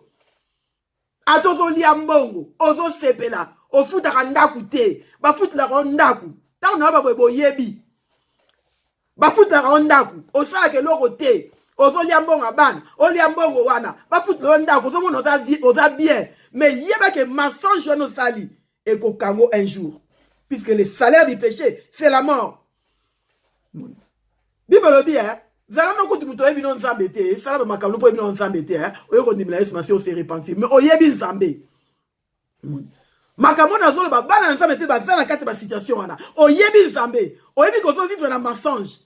Atozo lia mbongo, ozo sepela, ofuta kandaku te, bafuta la rondaku, ta on a ba boyebi. Bafuta la rondaku, osala ke loko te, ozo lia mbongo bana, o lia mbongo wana, bafuta la rondaku, ozo mona oza bien, mais yeba ke mensonge no sali et ko kango un jour. Puisque le salaire du péché, c'est la mort. Bible le dit hein. Zala no kuti muto yebi non nzambe te, sala ba makambo po yebi non nzambe te, oyo ko ndimela Yesu masi o se repentir, mais oyebi nzambe. Makambo na zolo ba bana nzambe te ba zala kati ba situation wana. Oyebi nzambe, oyebi ko so vivre na mensonge.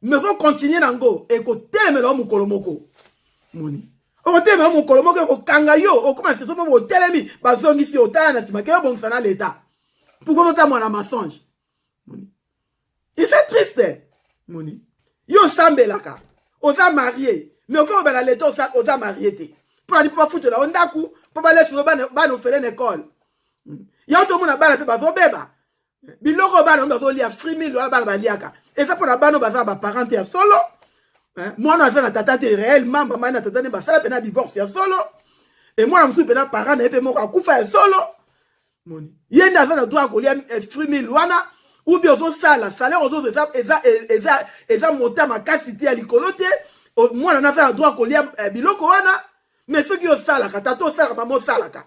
Mais faut continuer nango et ko temela mu kolomoko. Moni. O temela mu kolomoko ko kanga yo, o comment c'est so mo telemi, ba zongi si otala na tima ke bon sana l'état. Pourquoi tu as mon mensonge? Moni. Il fait triste. Moni. Yo sambelaka, oza marié, mais quand on va l'état oza marié te. Pour aller pas foutre la ondaku, pour pas laisser le ban au faire l'école. Yo tout le monde ba na pe bazo beba. Biloko ba na bazo lia frimi lo ba ba liaka. Et ça pour la bano baza ba parent ya solo. Moi na na tata te réellement maman na tata ne ba sala pena divorce ya solo. Et moi na msu pena parent na pe mo ka kufa ya solo. Moni. Yenda za na droit ko lia frimi loana. Ou bien aux salaires, salaire aux autres, eza monta makasité à l'icolote, moi on a fait un droit qu'on lia biloko wana, mais ceux qui ont salaka, tato salaka, maman salaka.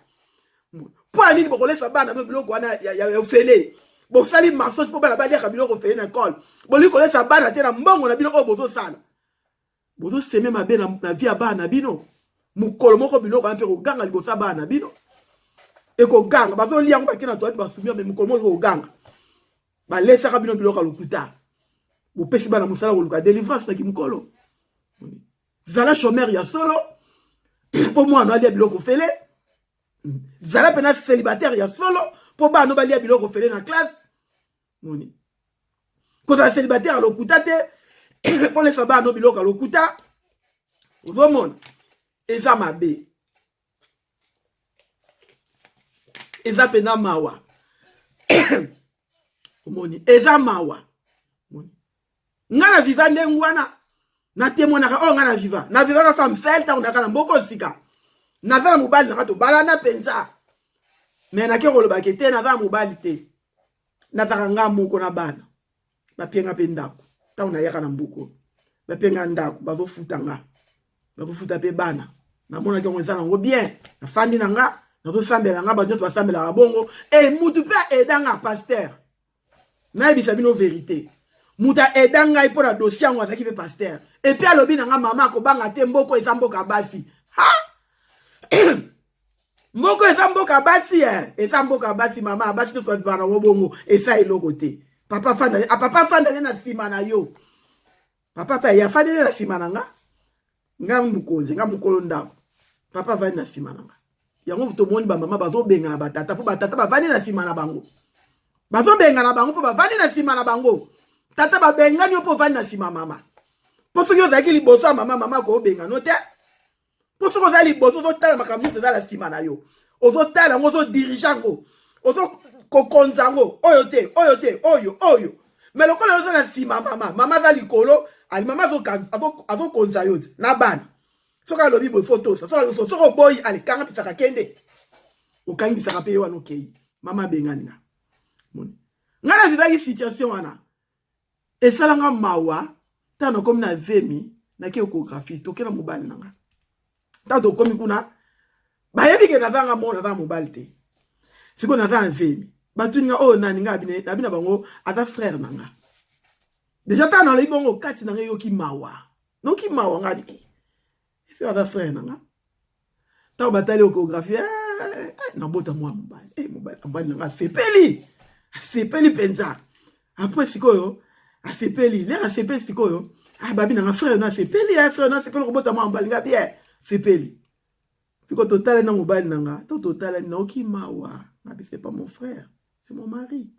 Pour aller pour coller sa bande, biloko wana, ya ofélé. Bon, sali mensonge pour la badia ka biloko ofélé na école. Bon, lui coller sa bande, a tena mbongo na biloko bozo sala. Bozo seme ma belle na vie à bana bino. Mukolo moko biloko un peu au ganga libosa bana bino. Et ko ganga, bazo lia ngba kina toi ba soumir mais mukolo moko au ganga. Ba laisse rabino biloko lokuta. Bo pesi bana musala ko délivrance na kimukolo. Zala chômeur ya solo. Pour moi no alia biloko fele. Zala pena célibataire ya solo. Pour ba no balia biloko fele na classe. Moni. Ko za célibataire lokuta te. Pour les faba no biloko lokuta. Ozomona. Eza mabe. Eza pena mawa. Moni eza mawa moni ngana viva ndengwana na témoignaka o ngana viva na viva ka femme felta ondaka na mboko sika na zala mobali na to balana penza mais na ke koloba ke te na zala mobali te na zaka ngamu na bana ba pienga pendako ta una yaka na mboko ba pienga ndako ba futanga ba futa pe bana na mona ke ngweza ngo bien na fandi na nga na zo sambela nga ba nyo ba sambela bongo et mutu pe edanga pasteur. Na ebisa bino vérité. Muta edanga ipo na dossier ngo azaki pe pasteur. Et puis alobi na nga mama ko banga te mboko eza mboka basi. Ha? Mboko eza mboka basi eh. Eza mboka basi mama basi to soit bana wobongo esa eloko te. Papa fanda na sima na yo. Papa pa ya fanda na sima na nga. Nga mukonzi nga mukolo ndako. Papa va na sima na nga. Yango to moni ba mama bazo benga na batata po batata ba vani na sima na bango. Bazo benga na bango po ba vani na sima na bango. Tata ba benga nyo po vani na sima mama. Po so yo zaki liboso mama ko benga no te. Po so ko zali liboso zo tala makambo se za la sima na yo. Ozo tala ngo zo dirigeant ngo. Ozo kokonzango oyo te oyo mais lokola oza na nsima mama aza likolo ali mama azokonza yo te na bana soki alobi boye fotosa soki oboyi ali kangapisaka kende okangisaka mpe ye wana okei mama abengani nga moni ngai nazizaki situation wana esalanga mawa ntango nakomi na vemi nake échographie tokela mobali na nga ntango tokomi kuna bayebi ke nazanga naza mobali te sikoyo naza na vemi batuni nga oyo nani nga nabi na bango ata frère na nga deja ntango nalobi bongo kati na nga yoki mawa nga bi efi ata frère na nga ntango batali échographie nabota mwa mobali na nga afepeli mpenza apres sikoyo afepeli lere afepeli sikoyo babi na nga frère na afepeli kobota mwa mobali nga bien fepeli siko totala na mobali na nga totala naoki mawa ngabi c'est pas mon frère c'est mon mari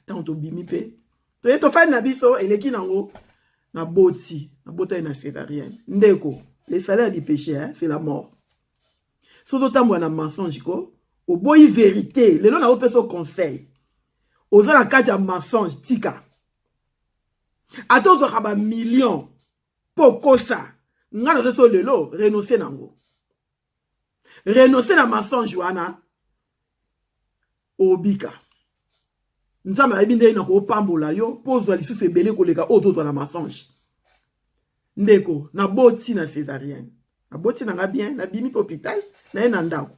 ntango tobimi mpe toye tofani na biso eleki nango nabota ye na césarienne ndeko le salaire du péché c'est la mort so totambola na mensonge ko oboyi vérité lelo na opesa o conseil oza na kati ya mensonge tika ata ozwaka bamillion mpo okosa nga naza so lelo renonce nango renonce na mensonge wana obika nzambe ayebi ndenge na kopambola yo mpo ozwa lisusu ebele koleka oyo tozwa na mensonge ndeko naboti na césarienne naboti nanga bien nabimi mpe hôpital naye na ndako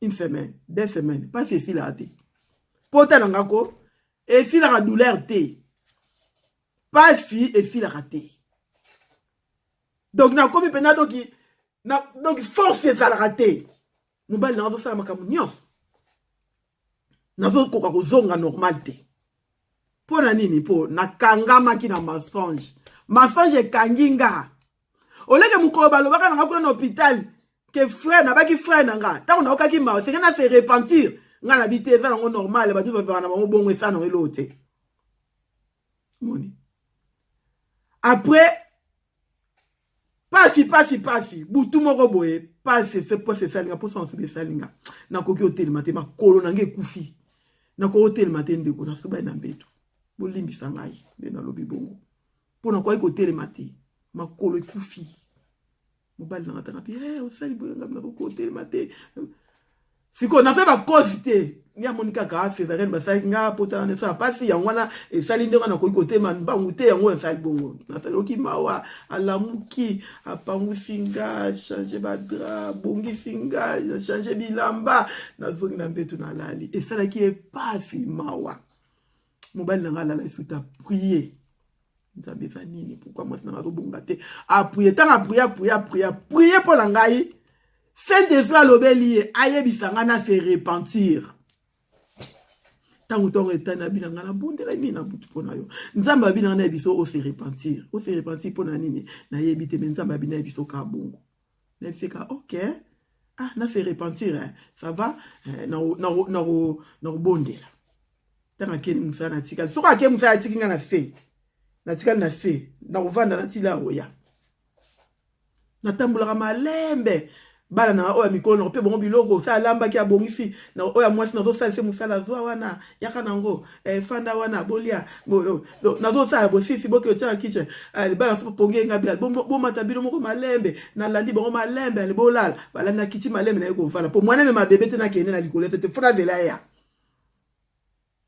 une semaine 2 semaines pasi esilaka te mpo ta nanga ko esilaka douleur te pasi esilaka te donc nakomi mpena donc force ezalaka te mobali nanga azosala makambo nyonso nazokoka kozonga normal te mpo na nini mpo nakangamaki na mensonge ekangi nga oleke mokolo balobaka nanga kuna na hôpital ke frère nabaki frère na nga ntango naokaki mawa senge na se repentir nga na bi te eza nango normal bato bavaka na bango bongo esa nango eloo te moni après pasi butu moko boye pasi esalinga mposa nasubi esalinga nakoki otelema te makolo nange ekufi nakoki otelema te ndeko nasubai na mbeto bolimbisa ngai nde nalobi bongo mpo nakoki kotelema te makolo ekufi mobali nanga tanga mpe osali boye ngai nakoki otelema te sikoyo nafe bakozi te ngai amoni kaka césarienne basali nga potana neso ya pasi yango wana esali ndenge nakoki kotelema mbangu te yango esali bongo nasaloki mawa alamuki apangusi nga change badra bongisi nga change bilamba nazongi na mbeto nalali esalaki epasi mawa mobali nanga alala esuta prier nzambe eza nini pourquoi mwasi nanga azobonga te aprie ntango aprie mpo na ngai Saint-Esprit alobeli ye ayebisa nga na se repentir ntango etani abina nga na bondela mi na butu mpo na yo nzambe abina nga na yebiso ose repentir mpo na nini nayebi te me nzambe abina yebiso ka bongo nayebiseka ok na se repentir ça va nakobondela ntango akeni mosala natikali soki ake mosala atiki nga natikali na fe nakovanda natila oya natambolaka malembe bala na oya mikolo na mpe bongo biloko osala alambaki abongisi na oya mwasi nazosalisa mosala zwa wana yaka nango fanda wana bolia nazosala bosisi boki otia na kitchen bala so ponge nga bia bomata bino moko malembe nalandi bongo malembe ali bolala balandi na kiti malembe na ye kovala mpo mwana mema bebe te nakende na likolo tete fona zela ya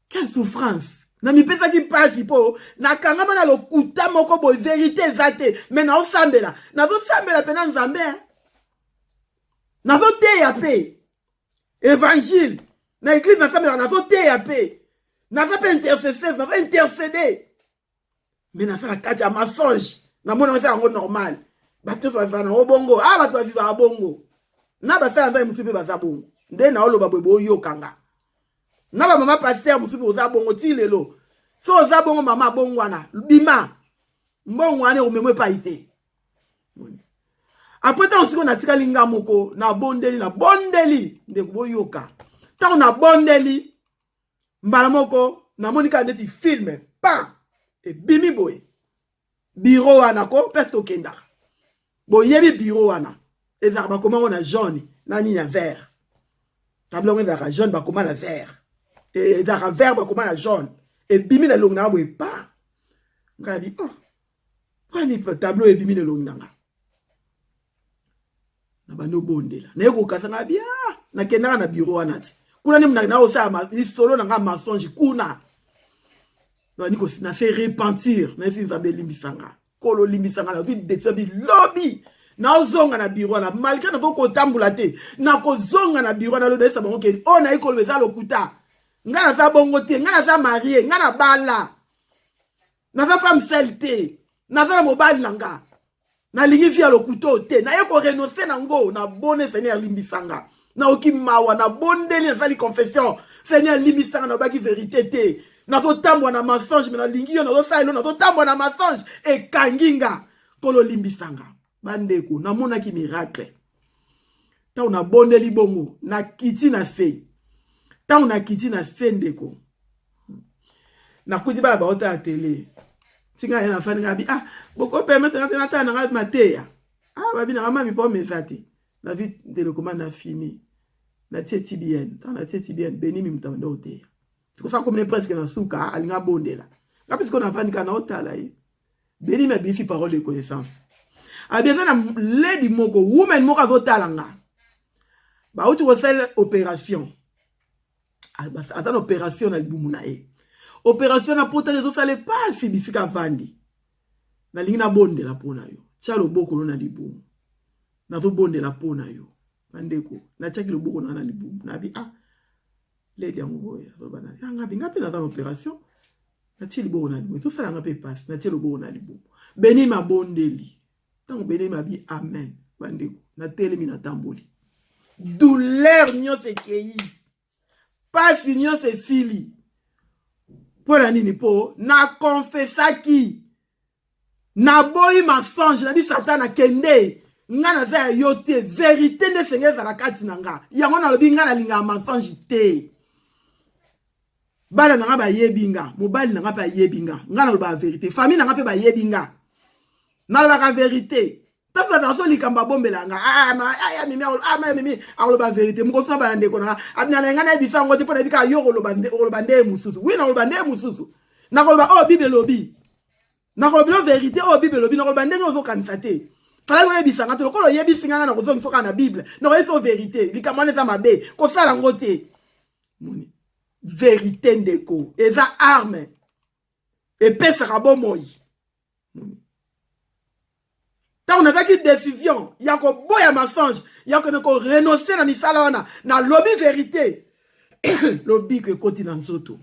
quelle souffrance na mipesaki pasi mpo nakangama na lokuta moko boye verité eza te me nazosambela mpe na nzambe nazoteya mpe évangile na église nasambelaka nazoteya mpe naza mpe intercesseur nazo intercéder me naza na kati ya mensonge namona eza yango normal bato nyonso bavivaka nango bongo bato bavivaka bongo na basala nzambe mosusu mpe baza bongo nde naoloba boye boyokanga na bamama paster mosusu mpe oza bongo ti lelo so oza bongo mama bongo wana bima mbongo wana omemo epai te après ntango sikoyo natikali nga moko nabondeli ndeko boyoka ntango nabondeli mbala moko namoni kaka ndeti filme ebimi boye biro wana ko mpe tokendaka boyebi biro wana ezalaka bakomango na jaune na nini ya vert tableau ezalaka jaune bakoma na vert ezalaka vert bakoma na jaune ebimi na elongi nanga boye pa ngai abi oh pani tableau ebimi na elongi nanga na bando bondela naye kokasa nga abi nakendaka na bureau wana ti kuna ni mna osala lisolo nanga mensonge kuna niko na fait repentir na fi Nzambe limbisanga kolo limbisanga na vi detsabi lobby na ozonga na bureau na malgré na ko tambula te na ko zonga na bureau na lo desa bango ke ona ikolo beza lokuta ngana za bongo te ngana za marié ngana bala na za femme seule te na za mobile nanga na lingi via lokuto te na yeko renoncer nango na bonne Seigneur limbisanga na okimawa na bondeli na sali confession Seigneur limbisanga na baki vérité te na to tambwa na mensonge mais na lingi yo na to sailo na to tambwa na mensonge e kanginga kolo limbisanga bandeko na mona ki miracle ta una bondeli bongo na kiti na fe ta una kiti na fe ndeko na kuti bala ba ota télé singa yana fani ngabi boko permettre na ta na mateya babi na mama mi po mezati na vie télécommande na fini na TTBN ta na TTBN beni mi mtando ote c'est ça comme presque na suka alinga bondela ngapi siko na fani kana otala beni ma bifi parole de connaissance bien na lady moko woman moko azotala nga ba uti ko sel opération attends opération na libumu na opération na pota les osale pas significa vandi na lingi na bondela pona yo tia loboko na libumu na to bondela pona yo bandeko na tia loboko na libumu na bi lady yango boya so bana ngapi na opération na tia loboko na libumu to sala ngapi passe na tia loboko na libumu beni ma bondeli tant beni ma bi amen bandeko na telemi na tamboli douleur nyo se kei pas finio se fili pour la nini po na confessaki na boyi mensonge na di satan na kende nga na za yote vérité de Seigneur za la kati nanga yango na lobi nga na linga mensonge te bala nanga ba yebinga mobali nanga ba yebinga nga na loba vérité famille nanga pe ba yebinga na loba ka vérité ta fa dans son likamba bombelanga mimi loba vérité mko so ba ndeko na abina nga na bisango te pona bika yo loba nde mususu oui na loba nde mususu na loba bible lobi na loba vérité bible lobi na loba nde ozo kanisa te fala yo bisanga te lokolo yebisinga na kozo mfoka na bible no eso vérité likamane za mabe ko sala ngote moni vérité ndeko eza arme et pesa rabomoyi tant on a une décision il y a ko boya mensonge il y a ko renoncer na misala wana na lobby vérité lobby que koti na nzoto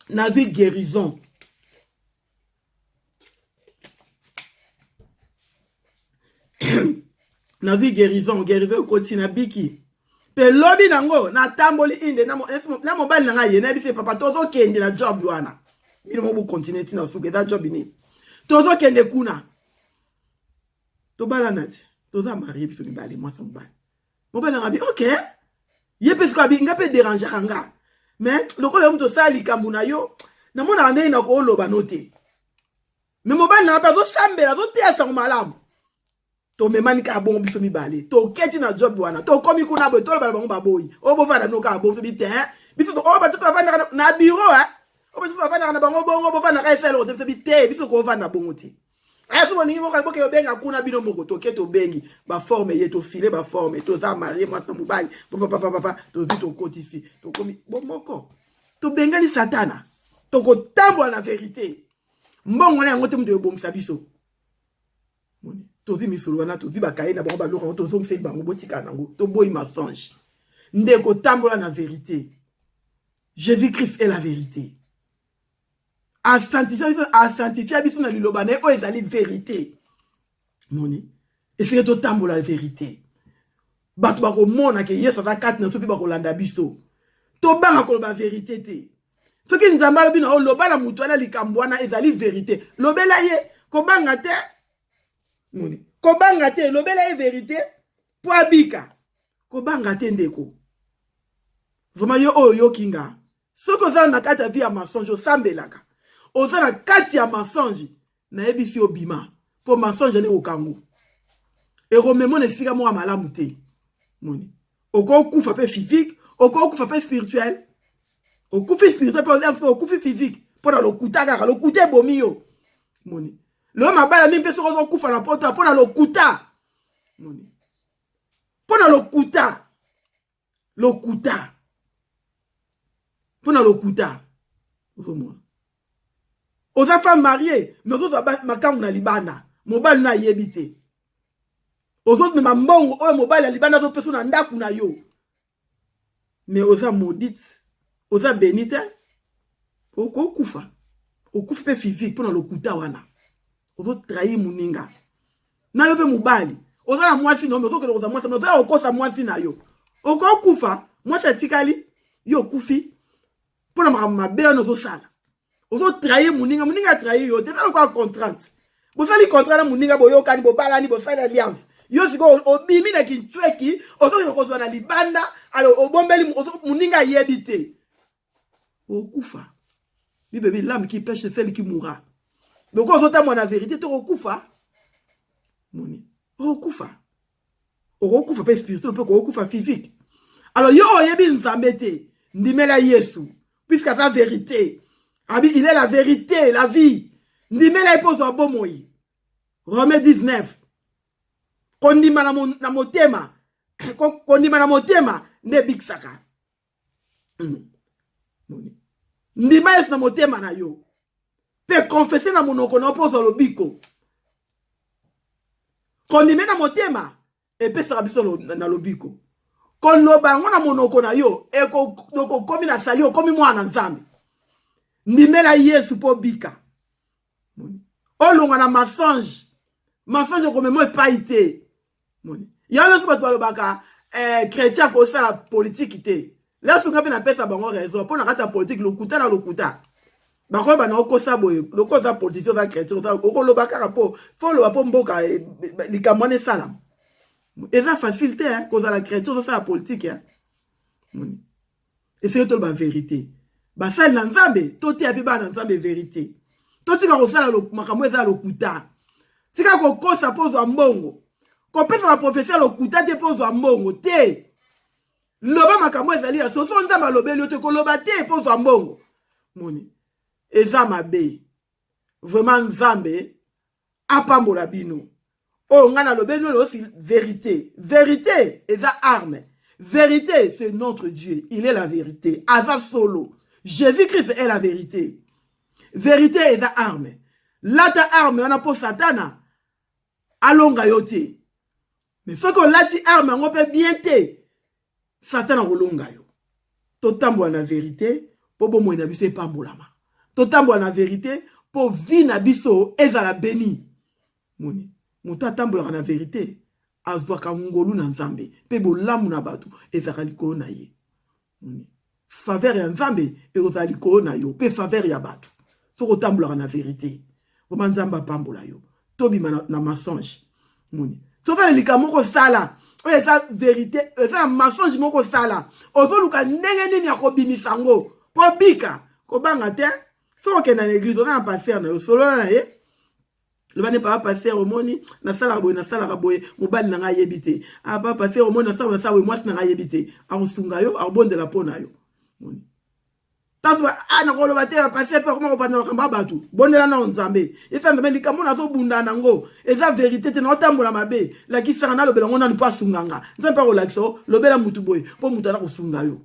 na vie guérison na vie guérison koti na biki pe lobby nango na tamboli inde na mobile nanga ye na bise papa tozo kende na job wana bino mo bu continuer tina suke da job ni tozo kende kuna tobala nati toza marié biso mibali mwasa mobali mobali nanga bi ok ye pe siko abi nga pe déranger kanga mais lokola mto sala likambu na yo na mona ndenge na ko loba note mais mobali nanga pa zo sambela zo tia sango malamu to memani ka bongo biso mibali to keti na job wana to komi kuna boy to loba bango baboyi o bo vada no ka bo so bi te biso to o ba to vanda na bureau o ba to vanda na bango bongo bo vanda ka efelo to bi te biso ko vanda bongo te so boningi moka boke obenga kuna bino moko to keto bengi ba forme ye to filer ba forme to za marié moi sa mobali papa to zi to kotisi to komi bon moko to benga ni satana to ko tambwa na vérité mbongo na ngote mto yobomisa biso moni to zi misolo na to zi bakaye na bango ba loko to zo mfe bango botika nango to boyi mensonge ndeko tambwa na vérité Jésus-Christ est la vérité. A sanctifier biso na liloba na o ezali vérité moni et to tambola la vérité bato ba ko mona ke yesu za kat na so pe ba ko landa biso to banga ko ba vérité te soki nzamba lobi na o loba na mutu ana likambo na ezali vérité lobela ye ko banga te moni ko banga te lobela ye vérité po abika ko banga te ndeko vraiment yo kinga soko za na kata via mensonge sambelaka ozana kati ya mensonge na ebisi obima po mensonge ne okango e romemo ne fika mo malamu te moni oko kufa pe physique okufa pe spirituel okufi spirituel pe okufi physique pona lokuta kaka lokuta ebomi yo moni lo mabala ni mpe soko okufa na poto pona lokuta moni pona lokuta pona lokuta ozomona oza femme mariée mais ozo makangu na libanda mobali na yebi te ozo mema mbongo oyo mobali ya libanda azopesa na ndaku na yo mais oza maudite oza bénite okufa pe physique pona lokuta wana ozo trahir muninga na yo pe mobali oza na mwasi no mais ozokele koza mwasi oza okosa mwasi na yo okufa mwasi atikali yo okufi pona mabe wana ozosala ozo trahir muninga trahir yo te tala kwa contrainte bosali contrat na muninga boyokani bobalani bosali alliance yo siko obimi na kinchweki ozokele kozwa na libanda alo obombeli muninga yebi te okufa bibebi l'âme qui pêche c'est celle qui mourra donc ozotambwa na vérité te okufa moni okufa pe spirituel pe okufa physique alors yo oyebi nzambe te ndimela Yesu puisque sa vérité il est la vérité la vie ndimela epozwa bomoi Romains 19 kondima na motema kondima na motema nde bikisaka ndima Yesu na motema na yo pe confesser na monoko na opozwa lobiko kondime na motema epesaka biso na lobiko koloba ngo na monoko na yo ekokomi na sali okomi mwana nzambe ndimela Yesu po bika olonga na mensonge okomema epai te yango nyonso bato balobaka chrétien kosala politiki te lesunga mpe napesa bango raison mpo na kati ya politiki lokuta na lokuta bakoyeba na okosa boye loko oza politicien oza chrétien okoloba kaka mpo fo oloba mpo mboka likambo wana esalama eza facile te kozala chrétien ozosala politike esenge toloba vérité basali na nzambe toteya mpe bana na nzambe vérité totika kosala makambo eza lokuta tika kokosa mpo ozwa mbongo kopesa baprofesia lokuta te mpo ozwa mbongo te loba makambo ezali ya soso nzambe alobeli yo te koloba te mpo ozwa mbongo moni eza mabe vraiment nzambe apambola bino oyo ngai nalobeli oyo aussi vérité eza arme vérité c'est notre Dieu il est la vérité aza solo Jésus-Christ est la vérité vérité eza arme lata arme wana mpo satana alonga yo te mais soki olati arme yango mpe bien te satana akolonga yo totambola na vérité mpo bomoi na biso epambolama totambola na vérité mpo vi na biso ezala beni moni moto atambolaka na vérité azwaka ngolu na nzambe mpe bolamu na bato ezalaka likolo na ye faveur ya nzambe ekozala likolo na yo mpe faveur ya bato soki otambolaka na vérité vraimen nzambe apambola yo tobima na mensonge moni soki alelika moko sala oyo eza vérité eza na mensonge moko sala ozoluka ndenge nini ya kobimisa ngo mpo bika kobanga te soki okenda na église oza na paster na yo solola na ye loba ne papa paster omoni nasalaka boye mobali na ngai ayebi te papa paster omoni nasala boye mwasi na ngai ayebi te akosunga yo akobondela mpo na yo taso nakoloba te paster mpe akoma kopanza makambo ya bato bondela na nzambe esa nzambe likambo nazobunda nango eza vérité te naotambola mabe lakisaka nalobela ngo nanu mpo asunganga nzambe mpe akolakisa lobela mutu boye mpo mutu ana kosunga yo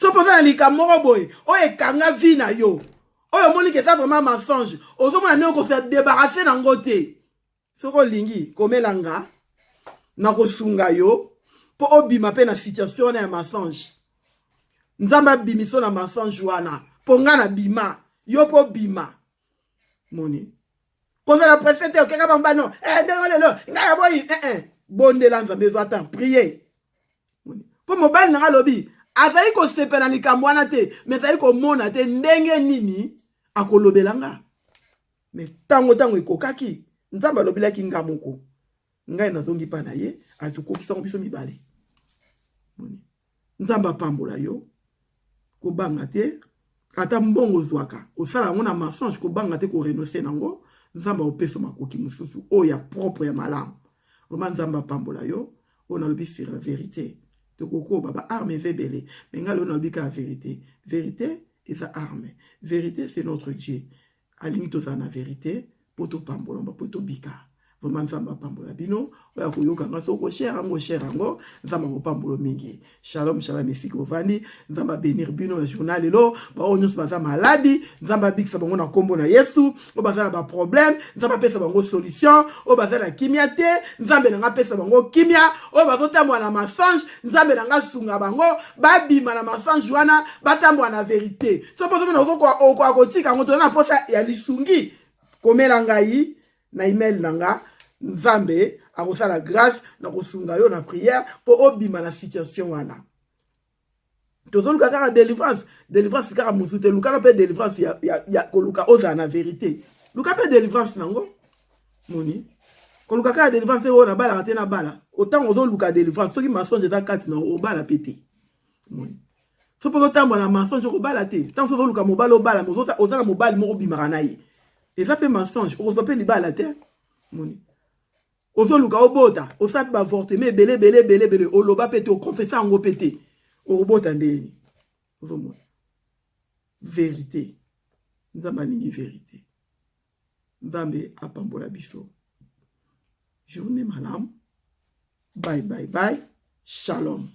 so mpoza na likambo moko boye oyo ekanga vi na yo oyo omoniki eza vraiment mensonge ozomona ndenge okosa débarrasse nango te soki olingi komelanga na kosunga yo mpo obima mpe na situation wana ya mensonge nzambe abimiso na mensonge wana mpo nga na bima yo mpo bima moni kozala presse te okeka bamba no ndenge lelo ngai ya boyi bondela nzambe ezwa temps prier mpo mobali nanga alobi azali kosepela likambo wana te me azali komona te ndenge nini akolobela nga me ntango ekokaki nzambe alobelaki nga moko ngai nazongi mpa na ye atukokisako biso mibale nzambe apambola yo kobanga te ata mbongo ozwaka osala yango na mensonge kobanga te korenonce nango nzambe opesa makoki mosusu oyo ya propre ya malamu vraimen nzambe apambola yo oyo nalobi sur la vérité tokoko baba arme vebele mais ngalo na bika vérité vérité et sa arme vérité c'est notre Dieu alingi toza na vérité poto pambolomba poto bika vraiment nzamba pambola bino oya koyoka nga soko cher yango nzamba ko pambolo mingi shalom shalom efiki ovandi nzamba bénir bino na journal lelo ba onyo baza maladi nzamba bikisa bango na kombo na Yesu o baza na ba problème nzamba pesa bango solution o baza na kimia te nzambe na nga pesa bango kimia o bazotamwa na mensonge nzambe na nga sunga bango babima na mensonge wana batamwa na vérité so poso na ozoko akotika ngo tona posa ya lisungi komela ngai na email nanga nzambe akosala grâce na kosunga yo na prière pour obima na situation wana tozoluka kaka délivrance kaka mosusu te luka mpe délivrance ya koluka ozala na vérité luka mpe délivrance nango moni koluka kaka délivrance oyo na balaka te na bala otango ozoluka délivrance soki mensonge eza kati na obala mpe te moni so mpo ozotambola na mensonge okobala te ntango so ozoluka mobali obala me oza na mobali moko obimaka na ye eza mpe mensonge okozwa mpe libala te moni ozoluka obota osala mpe bavorteme ebele oloba mpe te okonfesa yango mpe te okobota ndeni ozomona vérité nzambe alingi vérité nzambe apambola biso journée malamu bye shalom.